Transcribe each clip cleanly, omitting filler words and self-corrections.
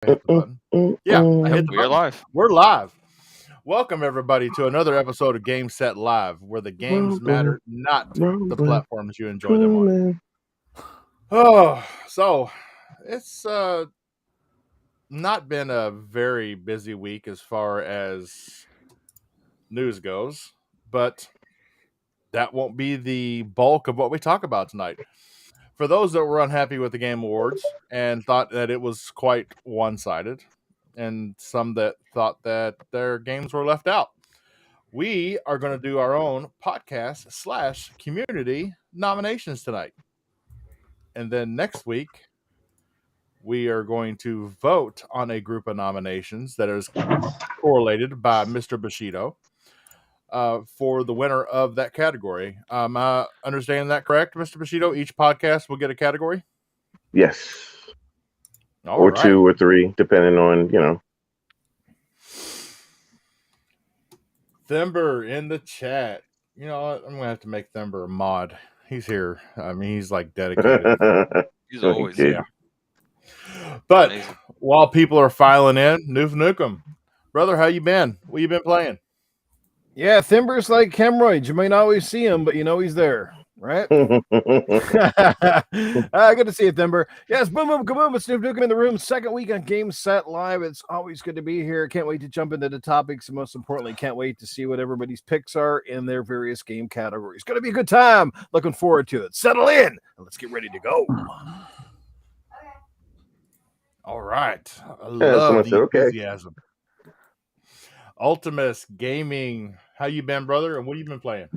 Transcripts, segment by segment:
I hit the button. Yeah, I hit the We are button. live. We're live. Welcome everybody to another episode of Game Set Live, where the games matter, not the platforms you enjoy them on. Oh, so it's not been a very busy week as far as news goes, but that won't be the bulk of what we talk about tonight. For those that were unhappy with the Game Awards and thought that it was quite one sided, and some that thought that their games were left out, we are going to do our own podcast / community nominations tonight. And then next week, we are going to vote on a group of nominations that is correlated by Mr. Bushido for the winner of that category. I understand that correct, Mr. Bushido? Each podcast will get a category? Yes. All Or right. 2 or 3, depending on. Thember in the chat. You know what? I'm going to have to make Thember a mod. He's here. I mean, he's like dedicated. He's always Yeah. But amazing. while people are filing in, Noof Nukem. Brother, how you been? What you been playing? Yeah, Thimber's like hemorrhoids. You may not always see him, but you know he's there, right? Good to see you, Thimber. Yes, boom, boom, kaboom. It's Snoop Nukem in the room. Second week on Game Set Live. It's always good to be here. Can't wait to jump into the topics. And most importantly, can't wait to see what everybody's picks are in their various game categories. Going to be a good time. Looking forward to it. Settle in and let's get ready to go. All right. I Yeah, love someone the said, okay. enthusiasm. Ultimus Gaming. How you been, brother? And what have you been playing?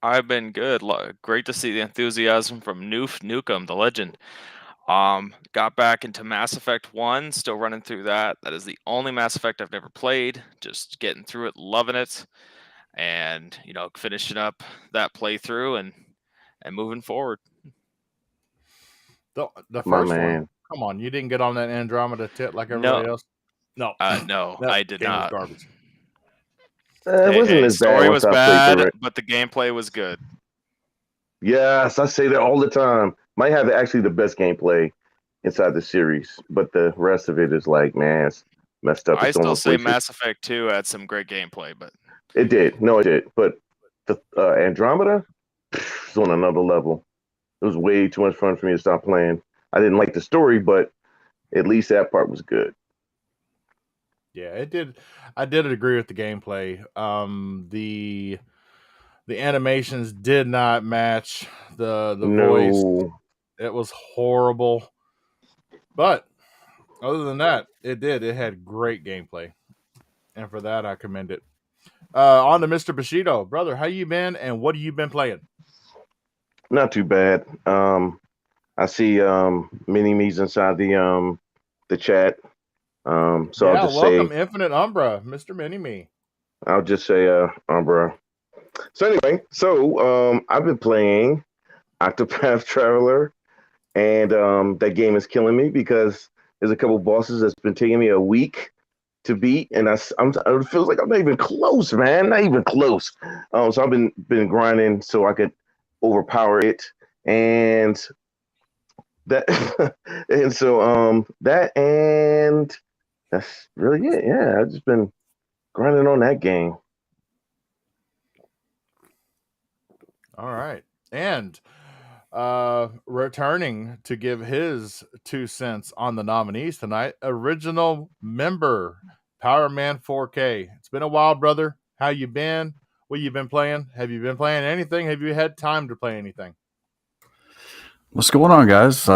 I've been good. Great to see the enthusiasm from Noof Nukem, the legend. Got back into Mass Effect 1, still running through that. That is the only Mass Effect I've never played. Just getting through it, loving it, and finishing up that playthrough and moving forward. The My first one. man. Come on, you didn't get on that Andromeda tit like everybody else? No. No, That I did game was not. garbage. It wasn't as bad story once was I played through bad, it. but the gameplay was good. Yes, I say that all the time. Might have actually the best gameplay inside the series, but the rest of it is like, man, it's messed up. I It's still almost say wasted. Mass Effect 2 had some great gameplay, but It did. No, it did. But the Andromeda is on another level. It was way too much fun for me to stop playing. I didn't like the story, but at least that part was good. Yeah, it did. I did agree with the gameplay. The animations did not match the voice. No. It was horrible. But other than that, it had great gameplay. And for that I commend it. On to Mr. Bushido. Brother, how you been and what have you been playing? Not too bad. I see mini me's inside the chat. So yeah, I'll just welcome say Infinite Umbra, Mr. Mini Me. I'll just say Umbra. So anyway, I've been playing Octopath Traveler, and that game is killing me because there's a couple bosses that's been taking me a week to beat, and it feels like I'm not even close, man. Not even close. So I've been grinding so I could overpower it, and that and so that's really it. Yeah, I've just been grinding on that game. All right. And returning to give his 2 cents on the nominees tonight, original member Power Man 4K. It's been a while, brother. How you been? What you been playing? Have you been playing anything? Have you had time to play anything? What's going on, guys?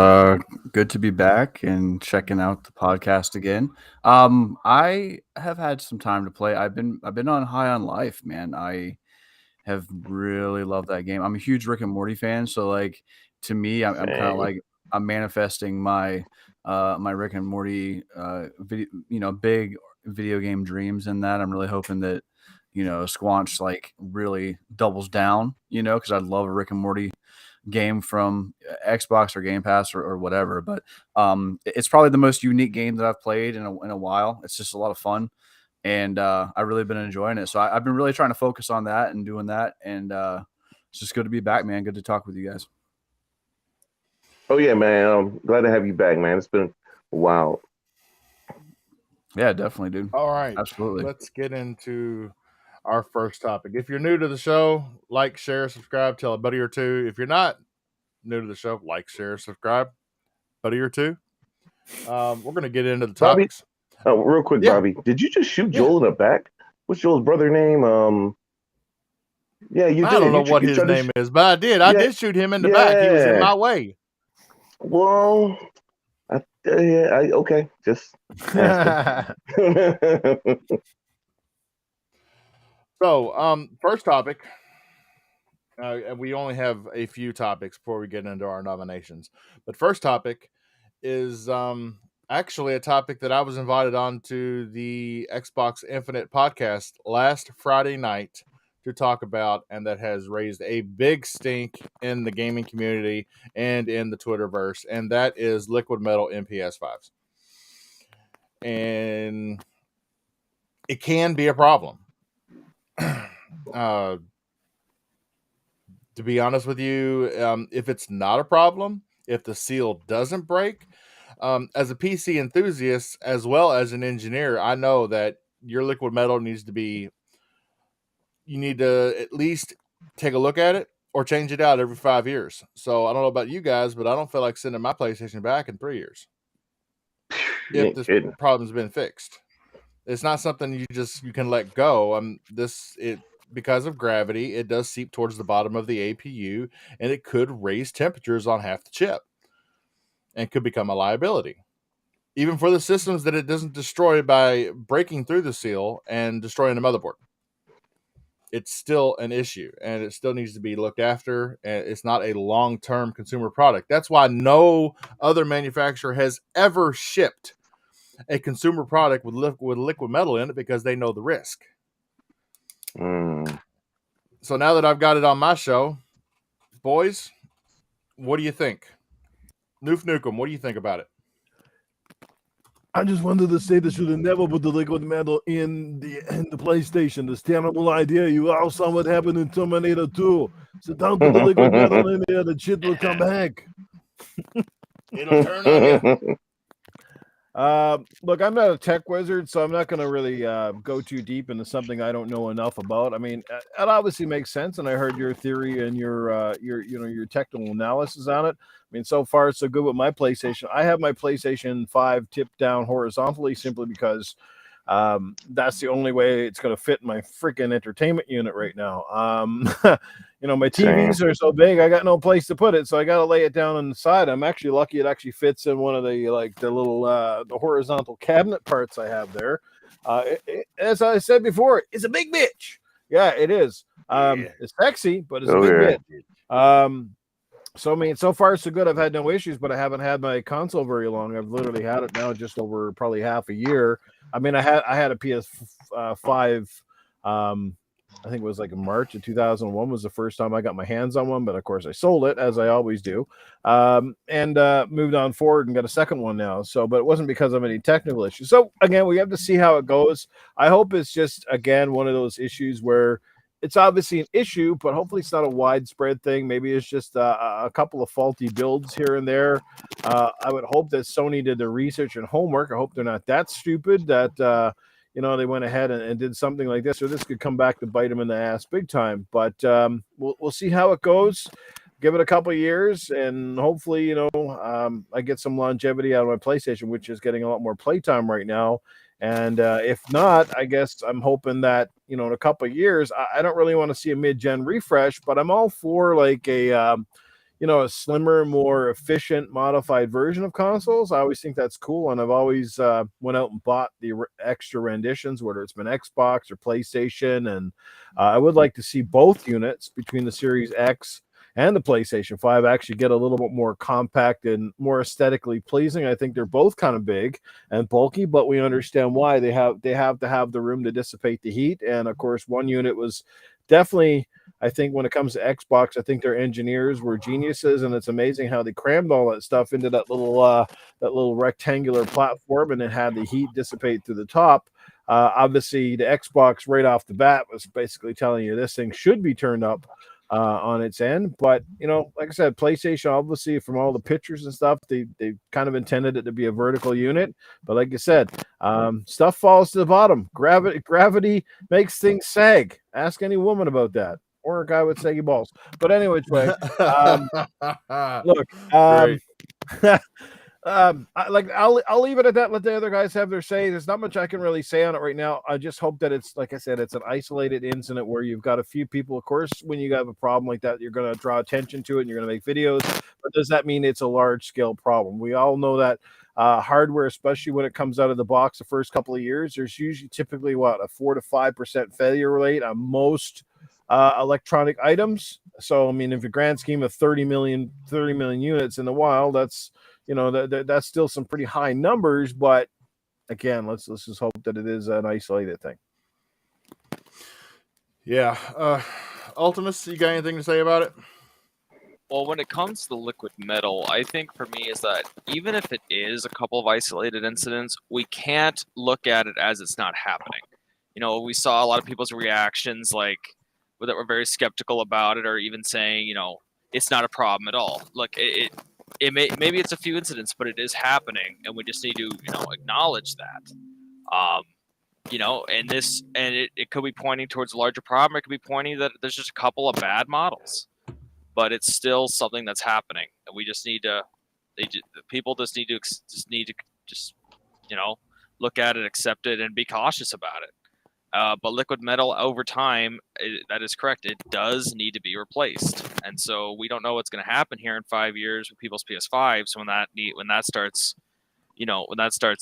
Good to be back and checking out the podcast again. I have had some time to play. I've been on High on Life, man. I have really loved that game. I'm a huge Rick and Morty fan, so like to me, I'm kind of like I'm manifesting my my Rick and Morty big video game dreams in that. I'm really hoping that Squanch like really doubles down, because I'd love a Rick and Morty game from Xbox or Game Pass or whatever. But it's probably the most unique game that I've played in a while. It's just a lot of fun, and I've really been enjoying it. So I've been really trying to focus on that and doing that, and it's just good to be back, man. Good to talk with you guys. Oh yeah, man. I'm glad to have you back, man. It's been a while. Yeah, definitely, dude. All right. Absolutely. Let's get into our first topic. If you're new to the show, like, share, subscribe, tell a buddy or two. If you're not new to the show, like, share, subscribe, buddy or two. We're going to get into the Bobby? topics. Oh, real quick, Yeah. Bobby. Did you just shoot Joel in the back? What's Joel's brother name? Yeah, you did. I don't know You what you his tried to name is, but I did. I Yeah. did shoot him in the back. He was in Yeah. my way. Well, okay. Just asking. So, first topic. We only have a few topics before we get into our nominations. But first topic is actually a topic that I was invited on to the Xbox Infinite podcast last Friday night to talk about, and that has raised a big stink in the gaming community and in the Twitterverse, and that is Liquid Metal MPS5s. And it can be a problem. To be honest with you, if it's not a problem, if the seal doesn't break, as a PC enthusiast as well as an engineer, I know that your liquid metal needs to be, you need to at least take a look at it or change it out every 5 years. So I don't know about you guys, but I don't feel like sending my PlayStation back in 3 years if this problem's been fixed. It's not something you can let go. Because of gravity, it does seep towards the bottom of the APU, and it could raise temperatures on half the chip and could become a liability. Even for the systems that it doesn't destroy by breaking through the seal and destroying the motherboard. It's still an issue, and it still needs to be looked after, and it's not a long-term consumer product. That's why no other manufacturer has ever shipped a consumer product with liquid metal in it, because they know the risk. So now that I've got it on my show, boys, what do you think? Noof Nukem, what do you think about it? I just wanted to say they should have never put the liquid metal in the PlayStation. This terrible idea. You all saw what happened in Terminator 2. So don't put the liquid metal in there. The shit will come back. It'll turn on you. Look, I'm not a tech wizard, so I'm not going to really go too deep into something I don't know enough about. I mean, it obviously makes sense, and I heard your theory and your technical analysis on it. I mean, so far so good with my PlayStation. I have my PlayStation 5 tipped down horizontally simply because that's the only way it's going to fit in my freaking entertainment unit right now. My TVs are so big, I got no place to put it, so I got to lay it down on the side. I'm actually lucky it actually fits in one of the little the horizontal cabinet parts I have there. As I said before, it's a big bitch. Yeah, it is. It's sexy, but it's a big bitch. So I mean, so far so good. I've had no issues, but I haven't had my console very long. I've literally had it now just over probably half a year. I mean, I had a PS5. I think it was like in March of 2001 was the first time I got my hands on one, but of course I sold it, as I always do, and moved on forward and got a second one now. So, but it wasn't because of any technical issues. So again, we have to see how it goes. I hope it's just, again, one of those issues where it's obviously an issue, but hopefully it's not a widespread thing. Maybe it's just a couple of faulty builds here and there. I would hope that Sony did their research and homework. I hope they're not that stupid that they went ahead and did something like this, or this could come back to bite them in the ass big time. But we'll see how it goes. Give it a couple of years, and hopefully, I get some longevity out of my PlayStation, which is getting a lot more playtime right now. And if not, I guess I'm hoping that, in a couple of years, I don't really want to see a mid-gen refresh, but I'm all for like a slimmer, more efficient, modified version of consoles. I always think that's cool, and I've always went out and bought the extra renditions, whether it's been Xbox or PlayStation, and I would like to see both units between the Series X and the PlayStation 5 actually get a little bit more compact and more aesthetically pleasing. I think they're both kind of big and bulky, but we understand why. They have to have the room to dissipate the heat, and of course, one unit was definitely, I think when it comes to Xbox, I think their engineers were geniuses, and it's amazing how they crammed all that stuff into that little rectangular platform, and it had the heat dissipate through the top. Obviously, the Xbox right off the bat was basically telling you this thing should be turned up on its end. But like I said, PlayStation, obviously, from all the pictures and stuff, they kind of intended it to be a vertical unit. But like I said, stuff falls to the bottom. Gravity makes things sag. Ask any woman about that, or a guy with saggy balls. But anyway, look. I'll leave it at that. Let the other guys have their say. There's not much I can really say on it right now. I just hope that it's, like I said, it's an isolated incident where you've got a few people. Of course, when you have a problem like that, you're going to draw attention to it and you're going to make videos. But does that mean it's a large scale problem? We all know that hardware, especially when it comes out of the box the first couple of years, there's usually typically a 4 to 5% failure rate on most electronic items. So, I mean, if a grand scheme of 30 million units in the wild, that's that's still some pretty high numbers, but again, let's just hope that it is an isolated thing. Yeah. Ultimus, you got anything to say about it? Well, when it comes to liquid metal, I think for me is that even if it is a couple of isolated incidents, we can't look at it as it's not happening. We saw a lot of people's reactions that were very skeptical about it, or even saying, it's not a problem at all. Look, maybe it's a few incidents, but it is happening, and we just need to, acknowledge that. And it could be pointing towards a larger problem. It could be pointing that there's just a couple of bad models, but it's still something that's happening, and we just need to. People just need to look at it, accept it, and be cautious about it. But liquid metal over time, that is correct. It does need to be replaced, and so we don't know what's going to happen here in 5 years with people's PS5s when that starts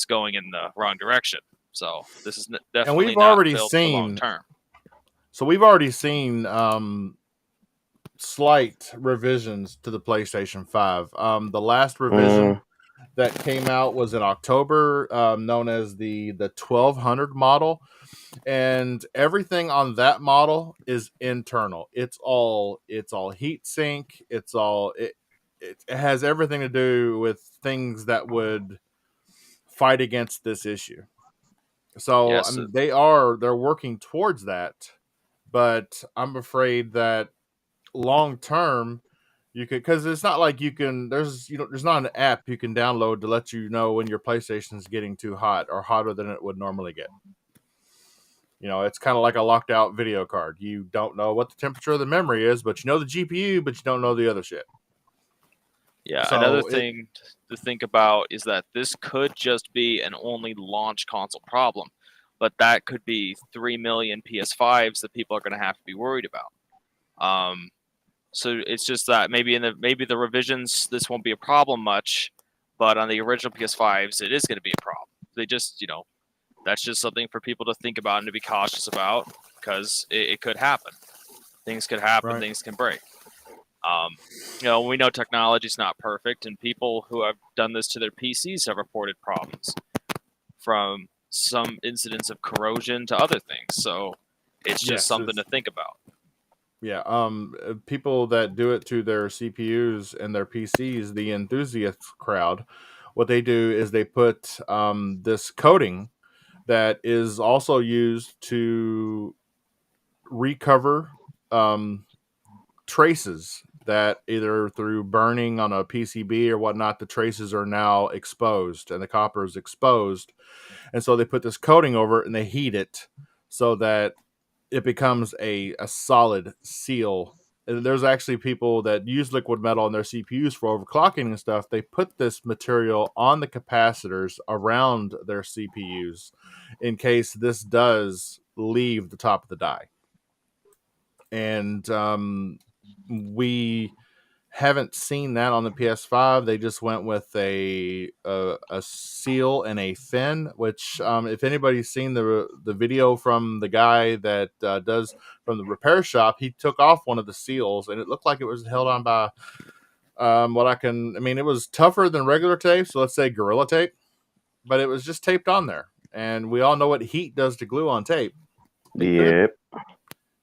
going in the wrong direction. So this is definitely and we've not already built seen for long term. So we've already seen slight revisions to the PlayStation 5. The last revision that came out was in October, known as the 1200 model. And everything on that model is internal. It's all heat sink. It has everything to do with things that would fight against this issue. So Yes, they're working towards that, but I'm afraid that long term you could, because it's not like you can. There's not an app you can download to let you know when your PlayStation is getting too hot or hotter than it would normally get. It's kind of like a locked out video card. You don't know what the temperature of the memory is, but you know the GPU, but you don't know the other shit. Yeah, So another thing to think about is that this could just be an only launch console problem, but that could be 3 million PS5s that people are going to have to be worried about. So it's just that maybe the revisions, this won't be a problem much, but on the original PS5s, it is going to be a problem. They just, that's just something for people to think about and to be cautious about, because it could happen. Things could happen. Right. Things can break. We know technology is not perfect, and people who have done this to their PCs have reported problems, from some incidents of corrosion to other things. So it's just something to think about. Yeah. People that do it to their CPUs and their PCs, the enthusiast crowd, what they do is they put this coating that is also used to recover traces that either through burning on a PCB or whatnot, the traces are now exposed and the copper is exposed. And so they put this coating over it and they heat it so that it becomes a solid seal. And there's actually people that use liquid metal in their CPUs for overclocking and stuff. They put this material on the capacitors around their CPUs in case this does leave the top of the die. And we haven't seen that on the PS5. They just went with a seal and a fin, which if anybody's seen the video from the guy that does from the repair shop, he took off one of the seals and it looked like it was held on by it was tougher than regular tape, so let's say Gorilla Tape, but it was just taped on there. And we all know what heat does to glue on tape. Yep.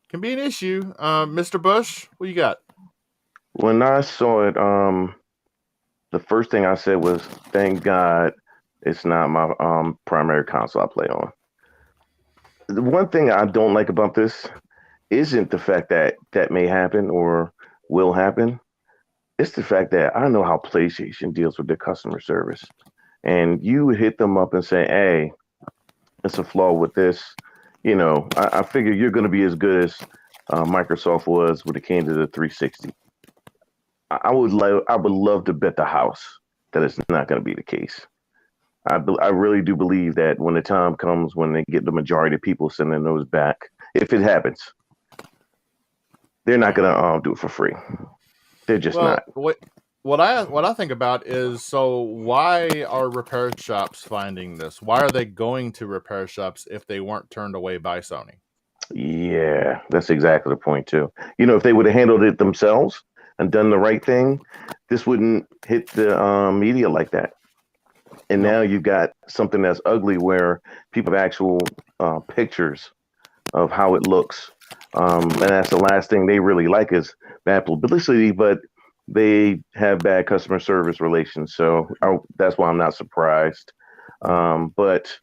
Can be an issue. Mr. Bush, what you got? When I saw it, the first thing I said was, "Thank God it's not my primary console I play on." The one thing I don't like about this isn't the fact that that may happen or will happen. It's the fact that I know how PlayStation deals with their customer service. And you would hit them up and say, hey, it's a flaw with this. You know, I figure you're going to be as good as Microsoft was when it came to the 360. I would love to bet the house that it's not going to be the case. I really do believe that when the time comes when they get the majority of people sending those back, if it happens, they're not going to do it for free. They're just not. What I think about is, so why are repair shops finding this? Why are they going to repair shops if they weren't turned away by Sony? Yeah, that's exactly the point too. You know, if they would have handled it themselves and done the right thing, this wouldn't hit the media like that. And now you've got something that's ugly where people have actual pictures of how it looks. And that's the last thing they really like is bad publicity, but they have bad customer service relations. So that's why I'm not surprised. But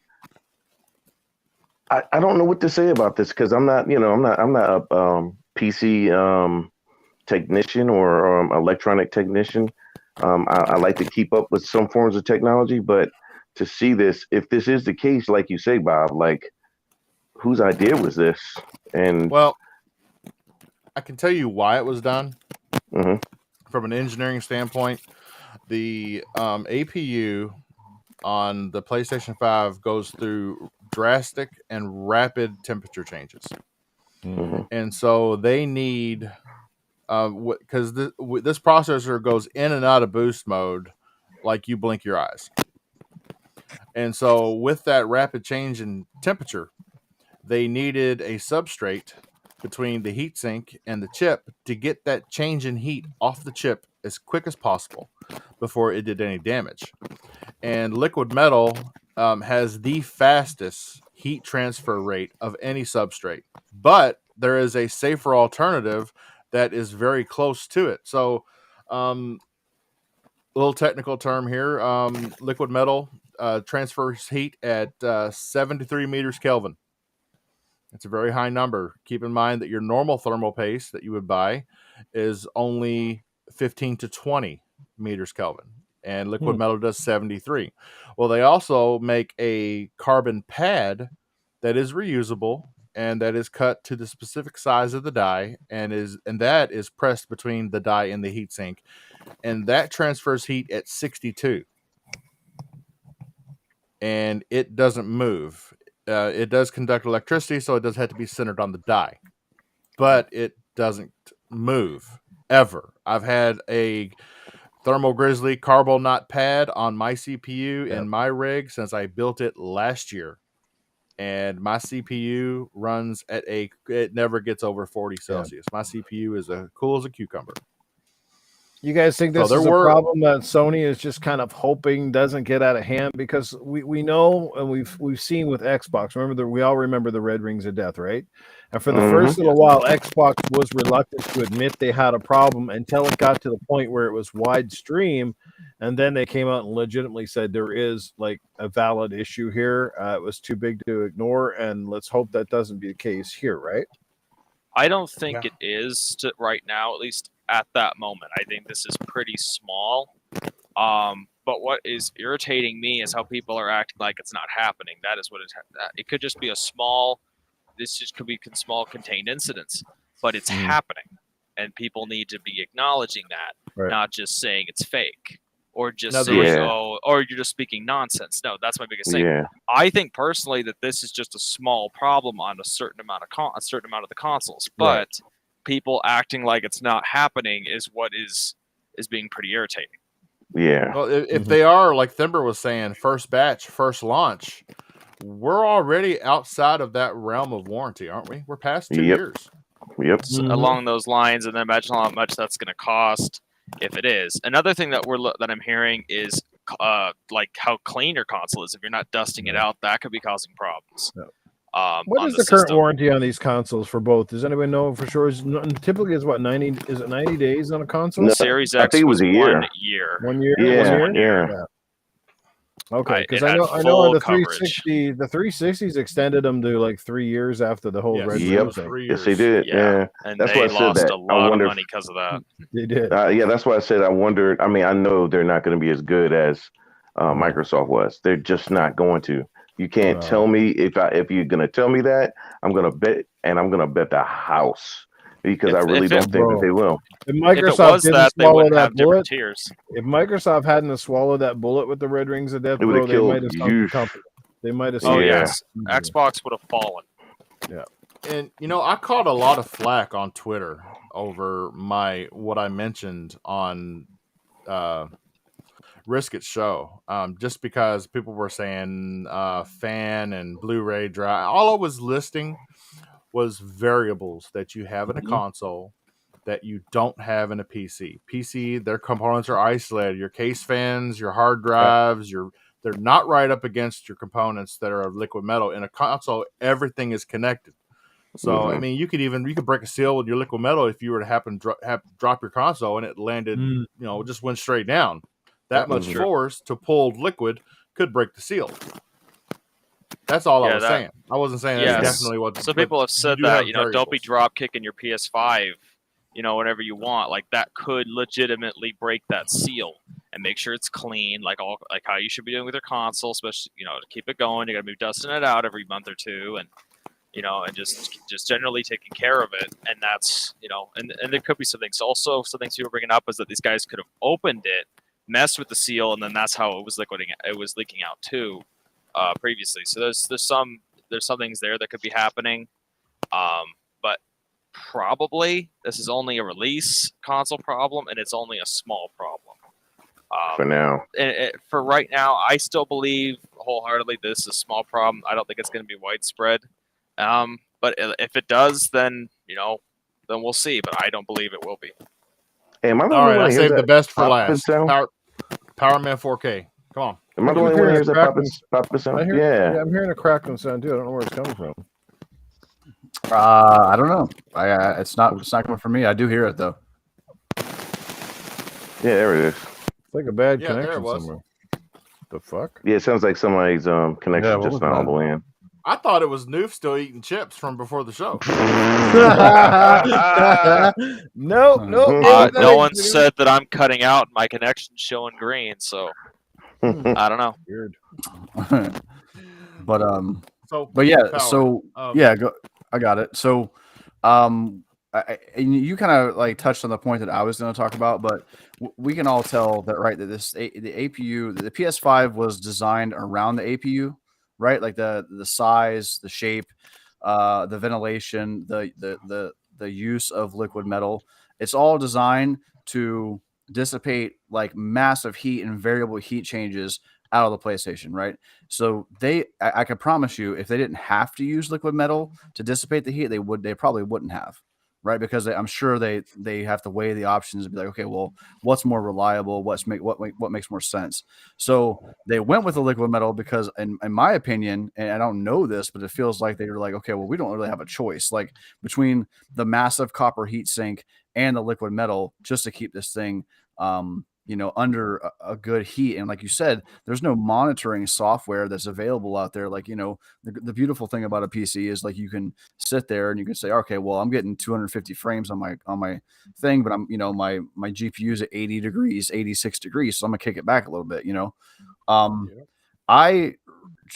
I don't know what to say about this because I'm not a PC technician or electronic technician. I like to keep up with some forms of technology, but to see this, if this is the case, like you say, Bob, like whose idea was this? And well, I can tell you why it was done. Mm-hmm. From an engineering standpoint, the APU on the PlayStation 5 goes through drastic and rapid temperature changes. Mm-hmm. And so they need, because this processor goes in and out of boost mode like you blink your eyes. And so with that rapid change in temperature, they needed a substrate between the heatsink and the chip to get that change in heat off the chip as quick as possible before it did any damage. And liquid metal has the fastest heat transfer rate of any substrate, but there is a safer alternative that is very close to it. So a little technical term here, liquid metal transfers heat at 73 meters Kelvin. It's a very high number. Keep in mind that your normal thermal paste that you would buy is only 15 to 20 meters Kelvin, and liquid metal does 73. Well, they also make a carbon pad that is reusable and that is cut to the specific size of the die, and that is pressed between the die and the heatsink, and that transfers heat at 62, and it doesn't move. It does conduct electricity, so it does have to be centered on the die, but it doesn't move ever. I've had a Thermal Grizzly Carbonaut pad on my CPU in my rig since I built it last year, and my CPU runs at it never gets over 40 Celsius. My CPU is as cool as a cucumber. You guys think this is a problem that Sony is just kind of hoping doesn't get out of hand? Because we know, and we've seen with Xbox. We all remember the Red Rings of Death, right? And for the first little while, Xbox was reluctant to admit they had a problem until it got to the point where it was widestream, and then they came out and legitimately said there is like a valid issue here. It was too big to ignore, and let's hope that doesn't be the case here, right? I don't think it is right now, at least at that moment. I think this is pretty small. But what is irritating me is how people are acting like it's not happening. That is what it could just be a small. This just could be small contained incidents, but it's happening, and people need to be acknowledging that, not just saying it's fake or just saying, "Oh," or you're just speaking nonsense. No, that's my biggest thing. Yeah. I think personally that this is just a small problem on a certain amount of the consoles, but people acting like it's not happening is what is being pretty irritating. Yeah. Well, if they are, like Thimber was saying, first batch, first launch, we're already outside of that realm of warranty, aren't we? We're past 2 years. Yep. Along those lines, and then imagine how much that's going to cost if it is. Another thing that I'm hearing is like how clean your console is. If you're not dusting it out, that could be causing problems. What is the current warranty on these consoles for both? Does anybody know for sure? Typically, it's what, 90? Is it 90 days on a console? No, Series X I think it was a year. 1 year. 1 year. Yeah. Okay, because it I had know on full the coverage. 360, the 360s extended them to like 3 years after the whole Yes, red it Yep. was ring thing. 3 Yes, they years. did. Yeah, Yeah. and That's they why I said lost that. a I lot of wonder money because of that. They did. yeah, that's why I said I wondered. I mean, I know they're not going to be as good as Microsoft was. They're just not going to. You can't No. tell me if you're going to tell me that. I'm going to bet, and I'm going to bet the house because I really If it- don't think that they will. If If it Microsoft was didn't that, they swallow wouldn't that have different bullet, tiers. if Microsoft hadn't swallowed that bullet with the red rings of death, It would've bro, they killed might have sunk the you. company. They might have. Oh Yeah. yes, Xbox would have fallen. And I caught a lot of flack on Twitter over what I mentioned on Risk It Show, just because people were saying fan and Blu-ray drive. All I was listing was variables that you have in a console that you don't have in a PC. PC, their components are isolated. Your case fans, your hard drives, they're not right up against your components that are of liquid metal. In a console, everything is connected. So I mean, you could break a seal with your liquid metal if you were to happen drop your console and it landed, just went straight down. That much force to pulled liquid could break the seal. That's all I was saying. I wasn't saying that's definitely what. So people have said do that have don't be variables. drop kicking your PS5, whenever you want. Like that could legitimately break that seal and make sure it's clean, like how you should be doing with your console, especially to keep it going. You got to be dusting it out every month or two, and and just generally taking care of it. And that's and there could be some things. Also, some things you were bringing up is that these guys could have opened it, messed with the seal, and then that's how it was leaking out too. Previously, so there's some things there that could be happening, but probably this is only a release console problem, and it's only a small problem For now, for right now. I still believe wholeheartedly this is a small problem. I don't think it's going to be widespread, but if it does, then then we'll see. But I don't believe it will be. hey, am I the All only right, one I that hears saved the that best for popping last. sound? Power Man 4K. Come on. Am I the I'm only one that hearing hears a that popping crackling- sound? I'm hearing a crackling sound too. I don't know where it's coming from. I don't know. It's not coming from me. I do hear it though. Yeah, there it is. It's like a bad Yeah, there it connection was. somewhere. The fuck? Yeah, it sounds like somebody's connection Yeah, what just was not all that? the way in. I thought it was Noof still eating chips from before the show. No. No one said that I'm cutting out. My connection's showing green, so I don't know. Weird. But So yeah, Power. so yeah, I got it. So and you kind of like touched on the point that I was going to talk about, but we can all tell that, right, that the APU, the PS5 was designed around the APU, right? Like the size, the shape, the ventilation, the use of liquid metal. It's all designed to dissipate like massive heat and variable heat changes out of the PlayStation, right? So I can promise you, if they didn't have to use liquid metal to dissipate the heat, they probably wouldn't have, right? Because I'm sure they have to weigh the options and be like, okay, well, what's more reliable? What makes more sense? So they went with the liquid metal because, in my opinion, and I don't know this, but it feels like they were like, okay, well, we don't really have a choice, like between the massive copper heat sink and the liquid metal, just to keep this thing under a good heat. And like you said, there's no monitoring software that's available out there. Like, the beautiful thing about a PC is like you can sit there and you can say, okay, well, I'm getting 250 frames on my thing, but I'm, my GPU is at 80 degrees, 86 degrees. So I'm gonna kick it back a little bit, I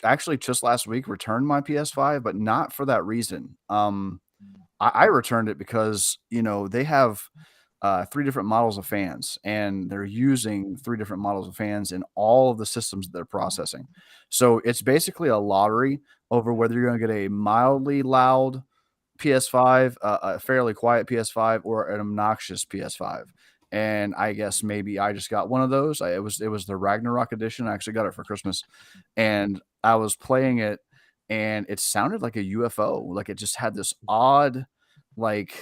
actually just last week returned my PS5, but not for that reason. I returned it because, they have 3 different models of fans, and they're using 3 different models of fans in all of the systems that they're processing. So it's basically a lottery over whether you're going to get a mildly loud PS5, a fairly quiet PS5, or an obnoxious PS5. And I guess maybe I just got one of those. It was the Ragnarok edition. I actually got it for Christmas, and I was playing it, and it sounded like a UFO. Like it just had this odd, like,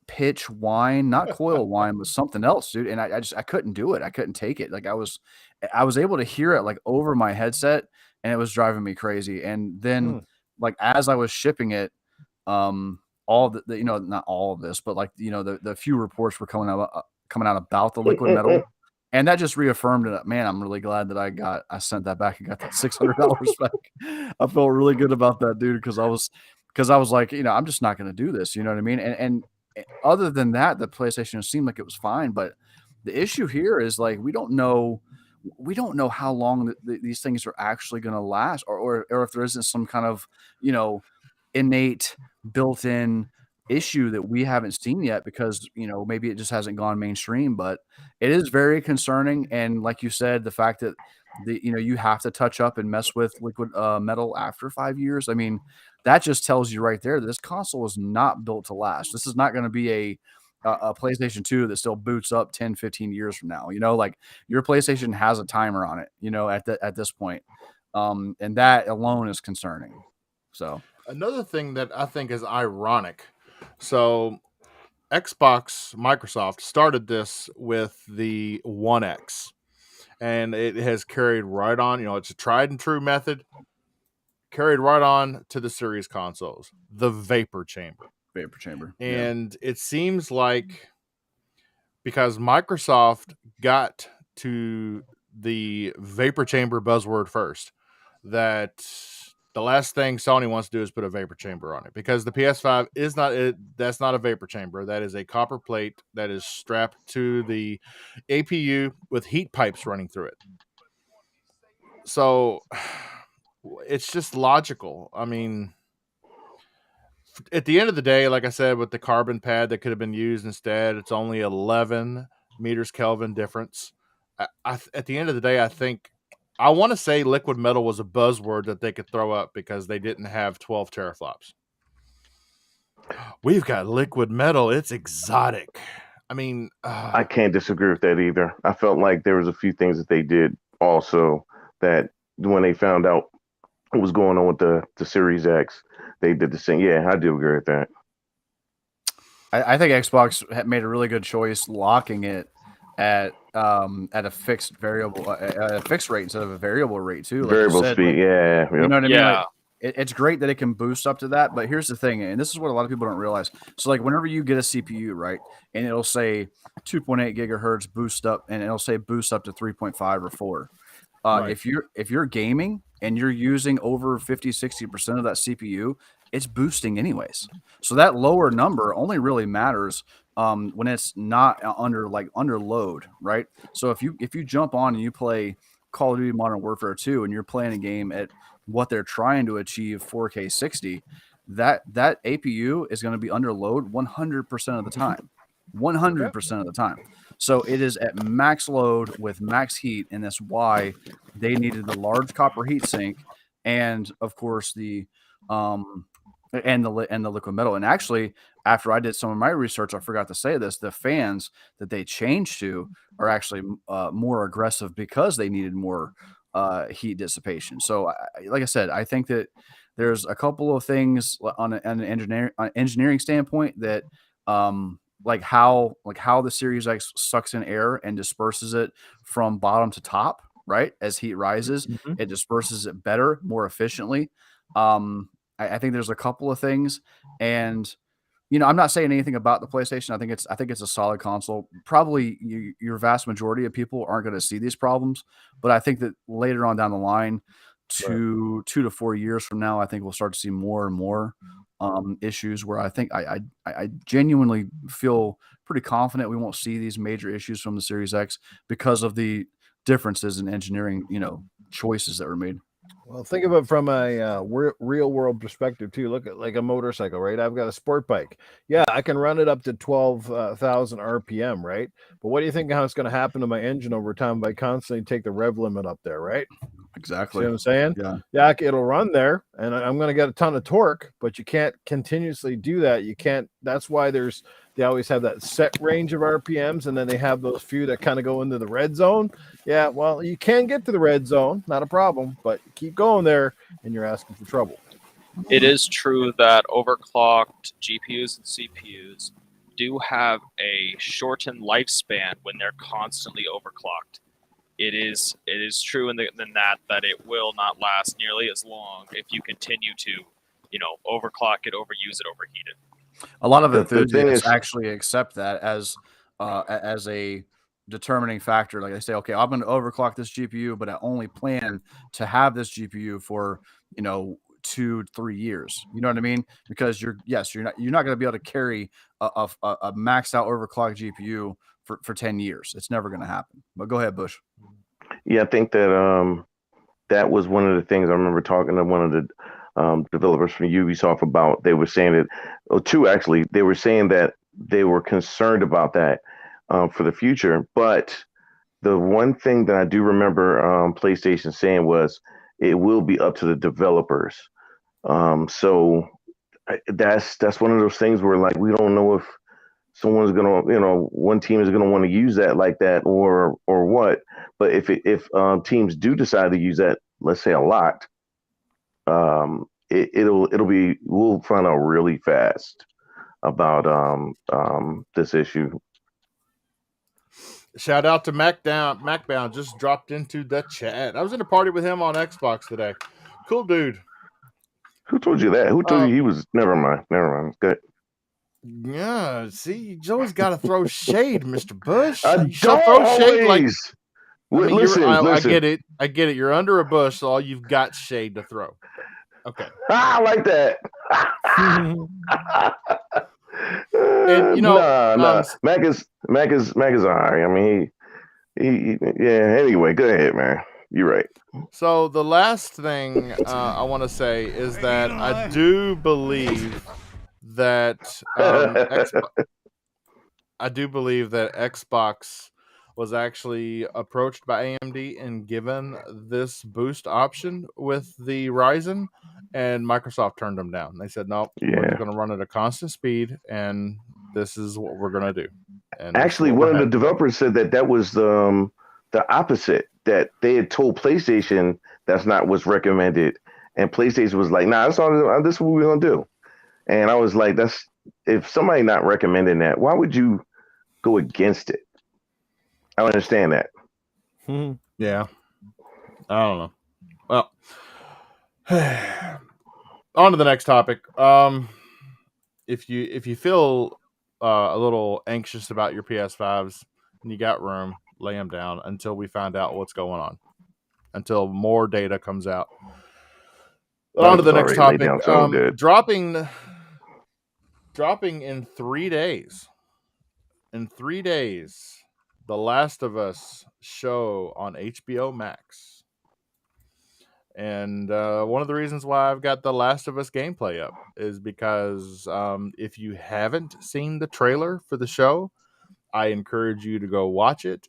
pitch whine, not coil whine, but something else, dude. And I couldn't do it. I couldn't take it. Like I was able to hear it like over my headset, and it was driving me crazy. And then like as I was shipping it, all the not all of this, but like the few reports were coming out about the liquid metal. And that just reaffirmed it. Man, I'm really glad that I sent that back and got that $600 back. I felt really good about that, dude, because I was like, I'm just not going to do this. You know what I mean? And other than that, the PlayStation seemed like it was fine. But the issue here is like we don't know how long these things are actually going to last, or if there isn't some kind of innate built-in issue that we haven't seen yet, because maybe it just hasn't gone mainstream. But it is very concerning, and like you said, the fact that you have to touch up and mess with liquid metal after 5 years. I mean, that just tells you right there that this console is not built to last. This is not going to be a PlayStation 2 that still boots up 10, 15 years from now. Like your PlayStation has a timer on it, at this point. And that alone is concerning. So another thing that I think is ironic. So Microsoft started this with the One X, and it has carried right on. It's a tried and true method, carried right on to the series consoles, the vapor chamber. And it seems like because Microsoft got to the vapor chamber buzzword first, that the last thing Sony wants to do is put a vapor chamber on it, because the PS5 is that's not a vapor chamber. That is a copper plate that is strapped to the APU with heat pipes running through it. So it's just logical. I mean, at the end of the day, like I said, with the carbon pad that could have been used instead, it's only 11 meters Kelvin difference. At the end of the day, I want to say liquid metal was a buzzword that they could throw up because they didn't have 12 teraflops. We've got liquid metal. It's exotic. I mean, I can't disagree with that either. I felt like there was a few things that they did also that when they found out what was going on with the Series X, they did the same. Yeah, I do agree with that. I think Xbox made a really good choice locking it at a fixed variable, a fixed rate instead of a variable rate too. Like variable speed, yeah. You know what I mean? Yeah. Like, it's great that it can boost up to that, but here's the thing, and this is what a lot of people don't realize. So, like, whenever you get a CPU, right, and it'll say 2.8 gigahertz boost up, and it'll say boost up to 3.5 or 4. Right. If you're gaming and you're using over 50-60% of that CPU, it's boosting anyways. So that lower number only really matters when it's not under load, right? So if you jump on and you play Call of Duty Modern Warfare 2 and you're playing a game at what they're trying to achieve, 4K 60, that APU is going to be under load 100% of the time. 100% of the time. So it is at max load with max heat, and that's why they needed the large copper heat sink, and of course the liquid metal. And actually, after I did some of my research, I forgot to say this: the fans that they changed to are actually more aggressive because they needed more heat dissipation. So, like I said, I think that there's a couple of things on an engineering standpoint that like how the Series X sucks in air and disperses it from bottom to top, right? As heat rises, it disperses it better, more efficiently. I think there's a couple of things, and I'm not saying anything about the PlayStation. I think it's a solid console. Probably your vast majority of people aren't going to see these problems, but I think that later on down the line, 2 to 4 years from now, I think we'll start to see more and more issues where I think I genuinely feel pretty confident we won't see these major issues from the Series X because of the differences in engineering, choices that were made. Well, think of it from a real world perspective too. Look at like a motorcycle, right? I've got a sport bike. Yeah, I can run it up to 12,000 RPM, right? But what do you think how it's going to happen to my engine over time if I constantly take the rev limit up there, right? Exactly. See what I'm saying? Yeah, it'll run there, and I'm going to get a ton of torque, but you can't continuously do that. You can't. That's why they always have that set range of RPMs, and then they have those few that kind of go into the red zone. Yeah, well, you can get to the red zone, not a problem, but keep going there, and you're asking for trouble. It is true that overclocked GPUs and CPUs do have a shortened lifespan when they're constantly overclocked. It is true in that it will not last nearly as long if you continue to, overclock it, overuse it, overheat it. A lot of enthusiasts actually accept that as a determining factor. Like they say, okay, I'm going to overclock this GPU, but I only plan to have this GPU for 2-3 years. You know what I mean? Because you're not going to be able to carry a maxed out overclocked GPU for 10 years. It's never going to happen. But go ahead, Bush. Yeah, I think that that was one of the things I remember talking to one of the developers from Ubisoft about. They were saying that, two actually, they were saying that they were concerned about that for the future. But the one thing that I do remember PlayStation saying was it will be up to the developers. So that's one of those things where like we don't know if someone's gonna, one team is gonna want to use that like that or what. But if teams do decide to use that, let's say a lot, we'll find out really fast about this issue. Shout out to MacBound just dropped into the chat. I was in a party with him on Xbox today. Cool dude. Who told you that? Who told you he was? Never mind. Good. Yeah, see, you always got to throw shade, Mr. Bush. I You should throw shade like. Listen. I get it. You're under a bush, so all you've got shade to throw. Okay. I like that. And Mac is all right. I mean, he yeah. Anyway, go ahead, man. You're right. So the last thing I want to say is that I do believe that Xbox was actually approached by AMD and given this boost option with the Ryzen, and Microsoft turned them down. They said, "Nope, we're just going to run at a constant speed, and this is what we're going to do." And actually, one of the developers said that was the opposite. That they had told PlayStation that's not what's recommended, and PlayStation was like, "Nah, this is what we're gonna do." And I was like, "That's if somebody not recommending that, why would you go against it?" I don't understand that. Yeah, I don't know. Well, on to the next topic. If you feel a little anxious about your PS5s and you got room, lay them down until we find out what's going on, until more data comes out. On to the next topic. Dropping in 3 days. In 3 days, The Last of Us show on HBO Max. And one of the reasons why I've got The Last of Us gameplay up is because if you haven't seen the trailer for the show, I encourage you to go watch it.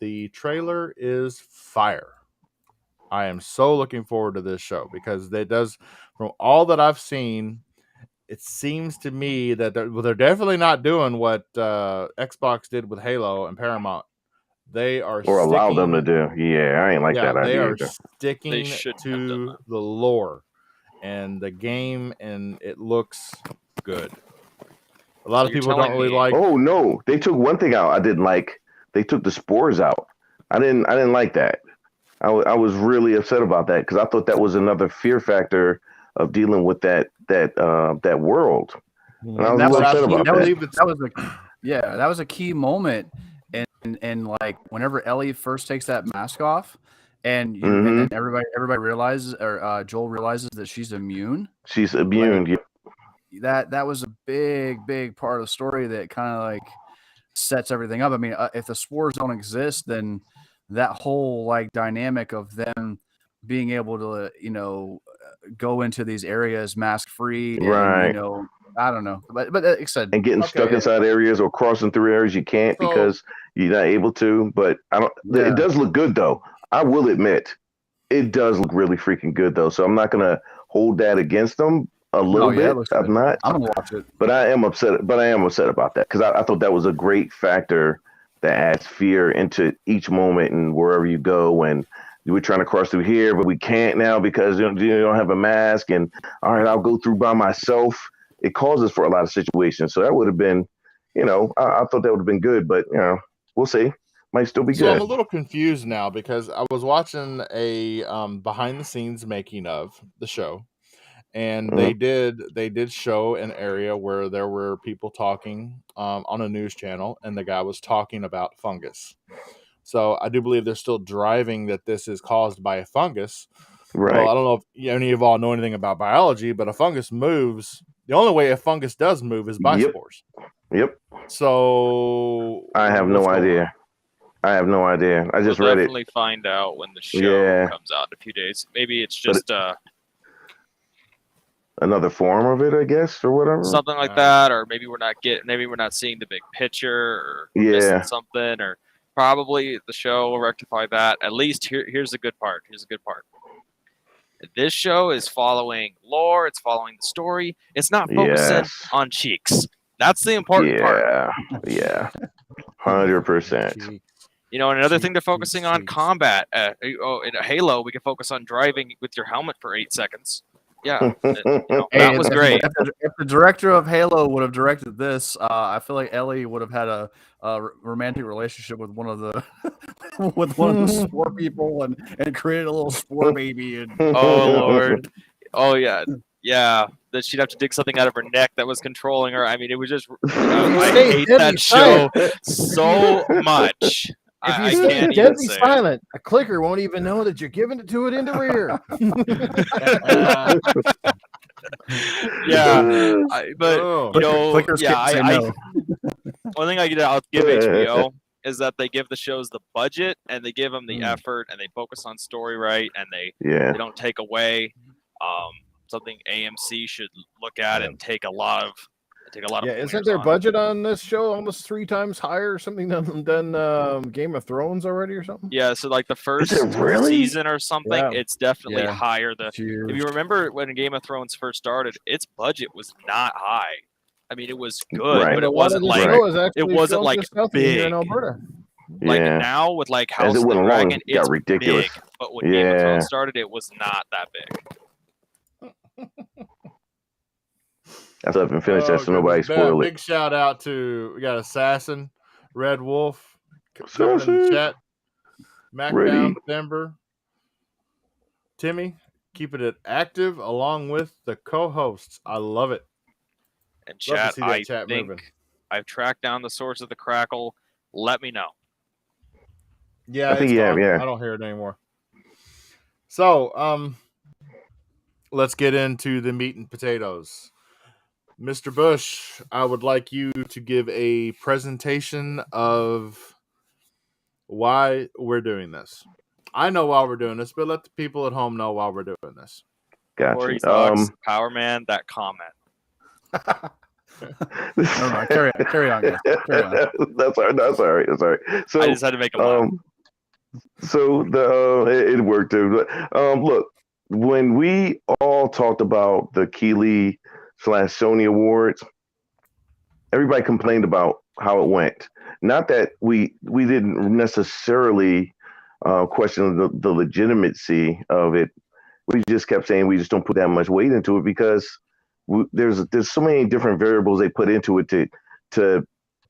The trailer is fire. I am so looking forward to this show because it does, from all that I've seen, it seems to me that they're definitely not doing what Xbox did with Halo and Paramount. They are allow them to do. Yeah, I ain't like that idea. They are sticking to the lore and the game, and it looks good. A lot of people don't really like. Oh no, they took one thing out I didn't like. They took the spores out. I didn't like that. I was really upset about that because I thought that was another fear factor of dealing with that world. And I was a little upset about that. That was a key moment. And like whenever Ellie first takes that mask off, and and everybody realizes, or Joel realizes that she's immune. She's immune. That was a big part of the story that kind of like sets everything up. I mean, if the spores don't exist, then that whole like dynamic of them being able to go into these areas mask free, right? I don't know, but like I said, and getting stuck inside areas or crossing through areas you can't because you're not able to. But I don't. Yeah. It does look good though. I will admit, it does look really freaking good though. So I'm not gonna hold that against them a little bit. I'm not. I'm gonna watch it, but I am upset about that because I thought that was a great factor that adds fear into each moment and wherever you go. And we're trying to cross through here, but we can't now because you don't have a mask. And all right, I'll go through by myself. It causes for a lot of situations. So that would have been, I thought that would have been good, but we'll see. Might still be good. I'm a little confused now because I was watching a behind the scenes making of the show, and Mhm. they did show an area where there were people talking on a news channel, and the guy was talking about fungus. So I do believe they're still driving that this is caused by a fungus. Well, Right. I don't know if any of all know anything about biology, but a fungus moves. The only way a fungus does move is by Yep. spores. Yep. So I have what's no going idea. on? I have no idea. I We'll just read it. definitely find out when the show Yeah. comes out in a few days. Maybe it's But just Another form of it, I guess, or whatever. something like that, or maybe we're not seeing the big picture, or we're missing Yeah. something, or probably the show will rectify that. At least here's the good part. Here's the good part. This show is following lore. It's following the story. It's not focusing Yes. on cheeks. That's the important part. Yeah. Yeah. 100%. You know, and another thing they're Cheeks, focusing on cheeks. combat. In Halo, we can focus on driving with your helmet for 8 seconds. Yeah, that Hey, was if- great. If the director of Halo would have directed this, I feel like Ellie would have had a romantic relationship with one of the spore people and created a little spore baby. And Oh Lord. Oh yeah. Yeah. That she'd have to dig something out of her neck that was controlling her. I mean, it was just I stay hate deadly that show silent. so much. If I you stay can't even deadly say it. silent, a clicker won't even know that you're giving it to it in the rear. Yeah. But Oh. you know, Clickers yeah, can't say no. one thing I'll give HBO is that they give the shows the budget and they give them the effort and they focus on story right and they Yeah. don't take away something AMC should look at and take a lot of Yeah, isn't pointers their on. budget on this show almost 3 times higher or something than Game of Thrones already or something? Yeah, so like the first really? season or something, Yeah. it's definitely Yeah. higher. If Cheers. you remember when Game of Thrones first started, its budget was not high. I mean, it was good, Right. but A it lot of wasn't the like show is actually wasn't, filmed like, just south of here in big. Alberta. like Yeah. now with like As House it of the went along, Dragon, it got it's ridiculous. big. But when Game of Yeah. Thrones started, it was not that big. That's up and finished that so nobody goodness. spoil it. Big shout out to we got Assassin, Red Wolf, jumping in the Assassin. chat. Mac Ready. down, Denver. Timmy, keeping it active along with the co-hosts. I love it. And Love to chat, see that I chat think moving. I've tracked down the source of the crackle. Let me know. Yeah, I think it's you have, gone. yeah. I don't hear it anymore. So, let's get into the meat and potatoes. Mr. Bush, I would like you to give a presentation of why we're doing this. I know why we're doing this, but let the people at home know why we're doing this. Gotcha. Corey Sox, Power Man, that comment. No, carry on, guys. Carry on. That's all right. That's all right. That's all right. So I just had to make a laugh. so it worked too. But, look, when we all talked about the Keeley / Sony Awards, everybody complained about how it went. Not that we didn't necessarily question the legitimacy of it. We just kept saying we just don't put that much weight into it because there's so many different variables they put into it to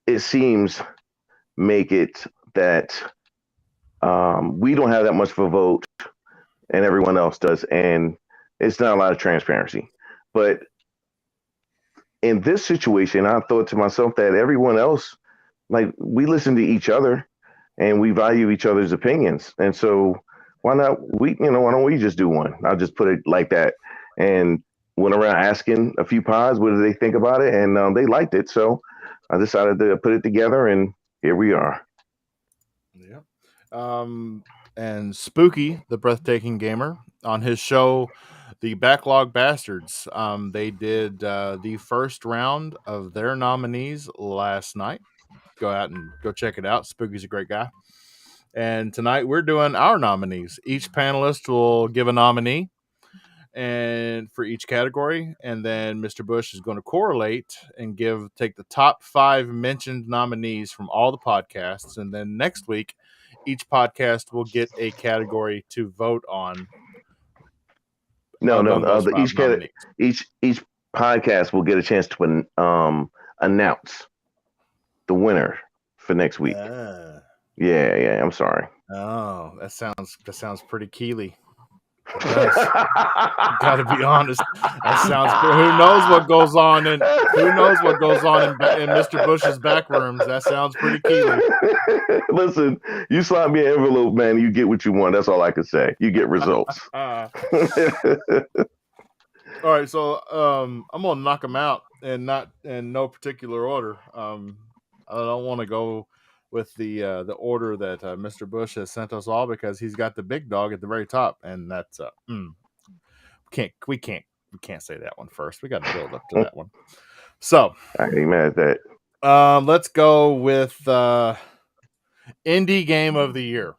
it seems make it that we don't have that much of a vote and everyone else does, and it's not a lot of transparency. But in this situation, I thought to myself that everyone else, like, we listen to each other and we value each other's opinions. And so why don't we just do one? I'll just put it like that. And went around asking a few pods what do they think about it, and they liked it. So I decided to put it together, and here we are. Yeah. And Spooky, the breathtaking gamer, on his show, The Backlog Bastards, they did the first round of their nominees last night. Go out and go check it out. Spooky's a great guy. And tonight we're doing our nominees. Each panelist will give a nominee and for each category, and then Mr. Bush is going to correlate and take the top 5 mentioned nominees from all the podcasts, and then next week each podcast will get a category to vote on. Each podcast will get a chance to announce the winner for next week. Yeah, I'm sorry. Oh, that sounds pretty Keely. Gotta be honest. That sounds. Who knows what goes on in Mr. Bush's back rooms? That sounds pretty keely. Listen, you slide me an envelope, man. You get what you want. That's all I can say. You get results. All right, so I'm gonna knock them out, and not in no particular order. I don't want to go with the order that Mr. Bush has sent us all, because he's got the big dog at the very top, and that's we can't say that one first. We got to build up to that one. So I ain't mad at that. let's go with Indie Game of the Year.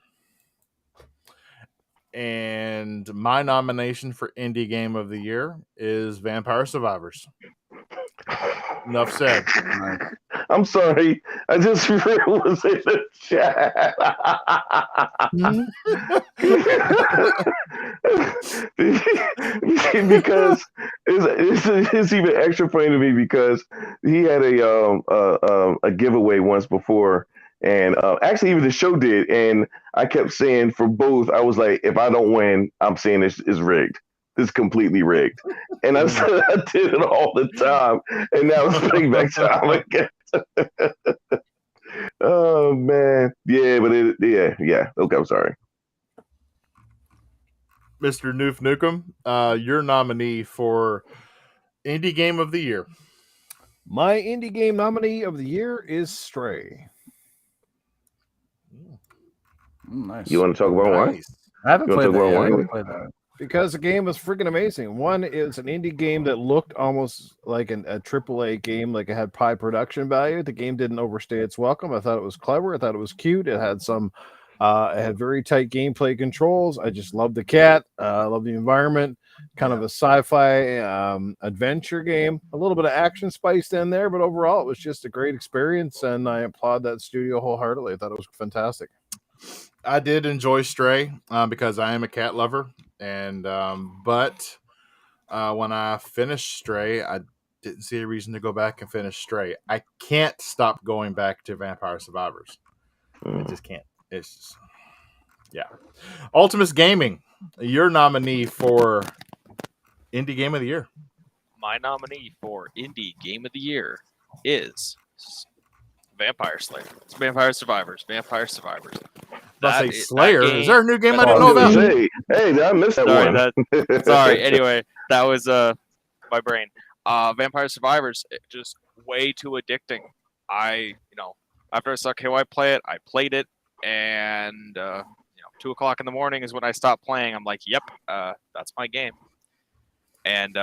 And my nomination for Indie Game of the Year is Vampire Survivors. Enough said. I'm sorry. I just was in the chat. Because it's even extra funny to me, because he had a giveaway once before, and actually even the show did, and I kept saying for both, I was like, if I don't win, I'm saying this is rigged. This is completely rigged. And I said I did it all the time, and now it's playing back time again. Oh man, yeah, but yeah. Okay, I'm sorry. Mr. Noof Nukem, your nominee for Indie Game of the Year. My indie game nominee of the year is Stray. Nice. You want to talk about one? I haven't You wanna played talk that. about Yet. I one? haven't played that. Because the game was freaking amazing. One is an indie game that looked almost like a AAA game, like it had high production value. The game didn't overstay its welcome. I thought it was clever. I thought it was cute. It had it had very tight gameplay controls. I just love the cat. I love the environment. Kind of a sci-fi adventure game. A little bit of action spiced in there, but overall it was just a great experience, and I applaud that studio wholeheartedly. I thought it was fantastic. I did enjoy Stray because I am a cat lover, and but when I finished Stray, I didn't see a reason to go back and finish Stray. I can't stop going back to Vampire Survivors. I just can't. It's just, yeah. Ultimus Gaming, your nominee for Indie Game of the Year. My nominee for Indie Game of the Year is Vampire Slayer. It's Vampire Survivors. Vampire Survivors. Say Slayer. Is there a new game I didn't Oh, know I was about? gonna say, hey, did I miss that Sorry, one? Sorry. Anyway, that was my brain. Vampire Survivors, just way too addicting. After I saw KY play it, I played it, and 2 o'clock in the morning is when I stopped playing. I'm like, yep, that's my game. And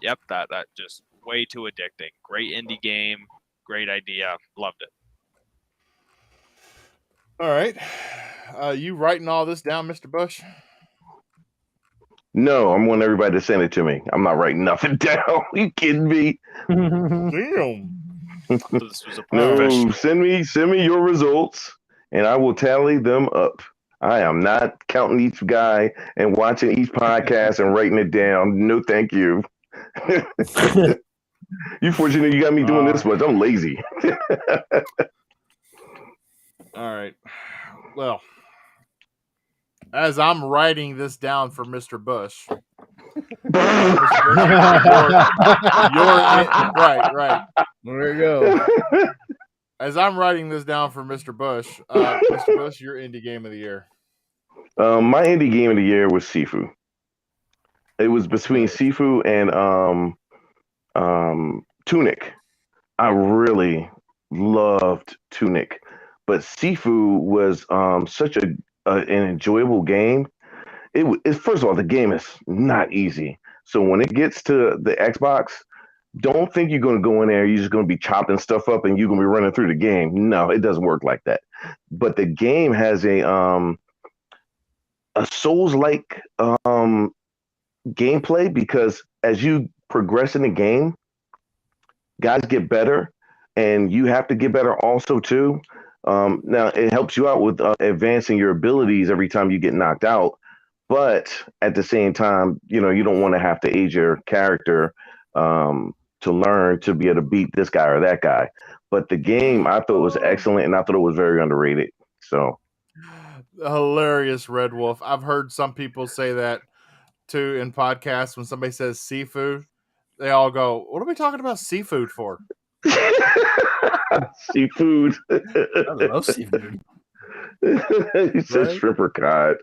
yep, that just way too addicting. Great indie game, great idea, loved it. All right. You writing all this down, Mr. Bush? No, I'm wanting everybody to send it to me. I'm not writing nothing down. You kidding me? Damn. This was a No, professional. send me your results, and I will tally them up. I am not counting each guy and watching each podcast and writing it down. No, thank you. You fortunate you got me doing this much. I'm lazy. All right. Well, as I'm writing this down for Mr. Bush, right. There you go. As I'm writing this down for Mr. Bush, Mr. Bush, your indie game of the year. My indie game of the year was Sifu. It was between Sifu and Tunic. I really loved Tunic, but Sifu was such an enjoyable game. First of all, the game is not easy. So when it gets to the Xbox, don't think you're going to go in there. You're just going to be chopping stuff up and you're going to be running through the game. No, it doesn't work like that. But the game has a Souls-like gameplay, because as you progress in the game, guys get better, and you have to get better also too. Now it helps you out with advancing your abilities every time you get knocked out, but at the same time, you don't want to have to age your character to learn to be able to beat this guy or that guy. But the game I thought was excellent, and I thought it was very underrated. So Hilarious, Red Wolf. I've heard some people say that too in podcasts when somebody says seafood. They all go, "What are we talking about seafood for?" Seafood. I love seafood. He said Right? shrimp or cod.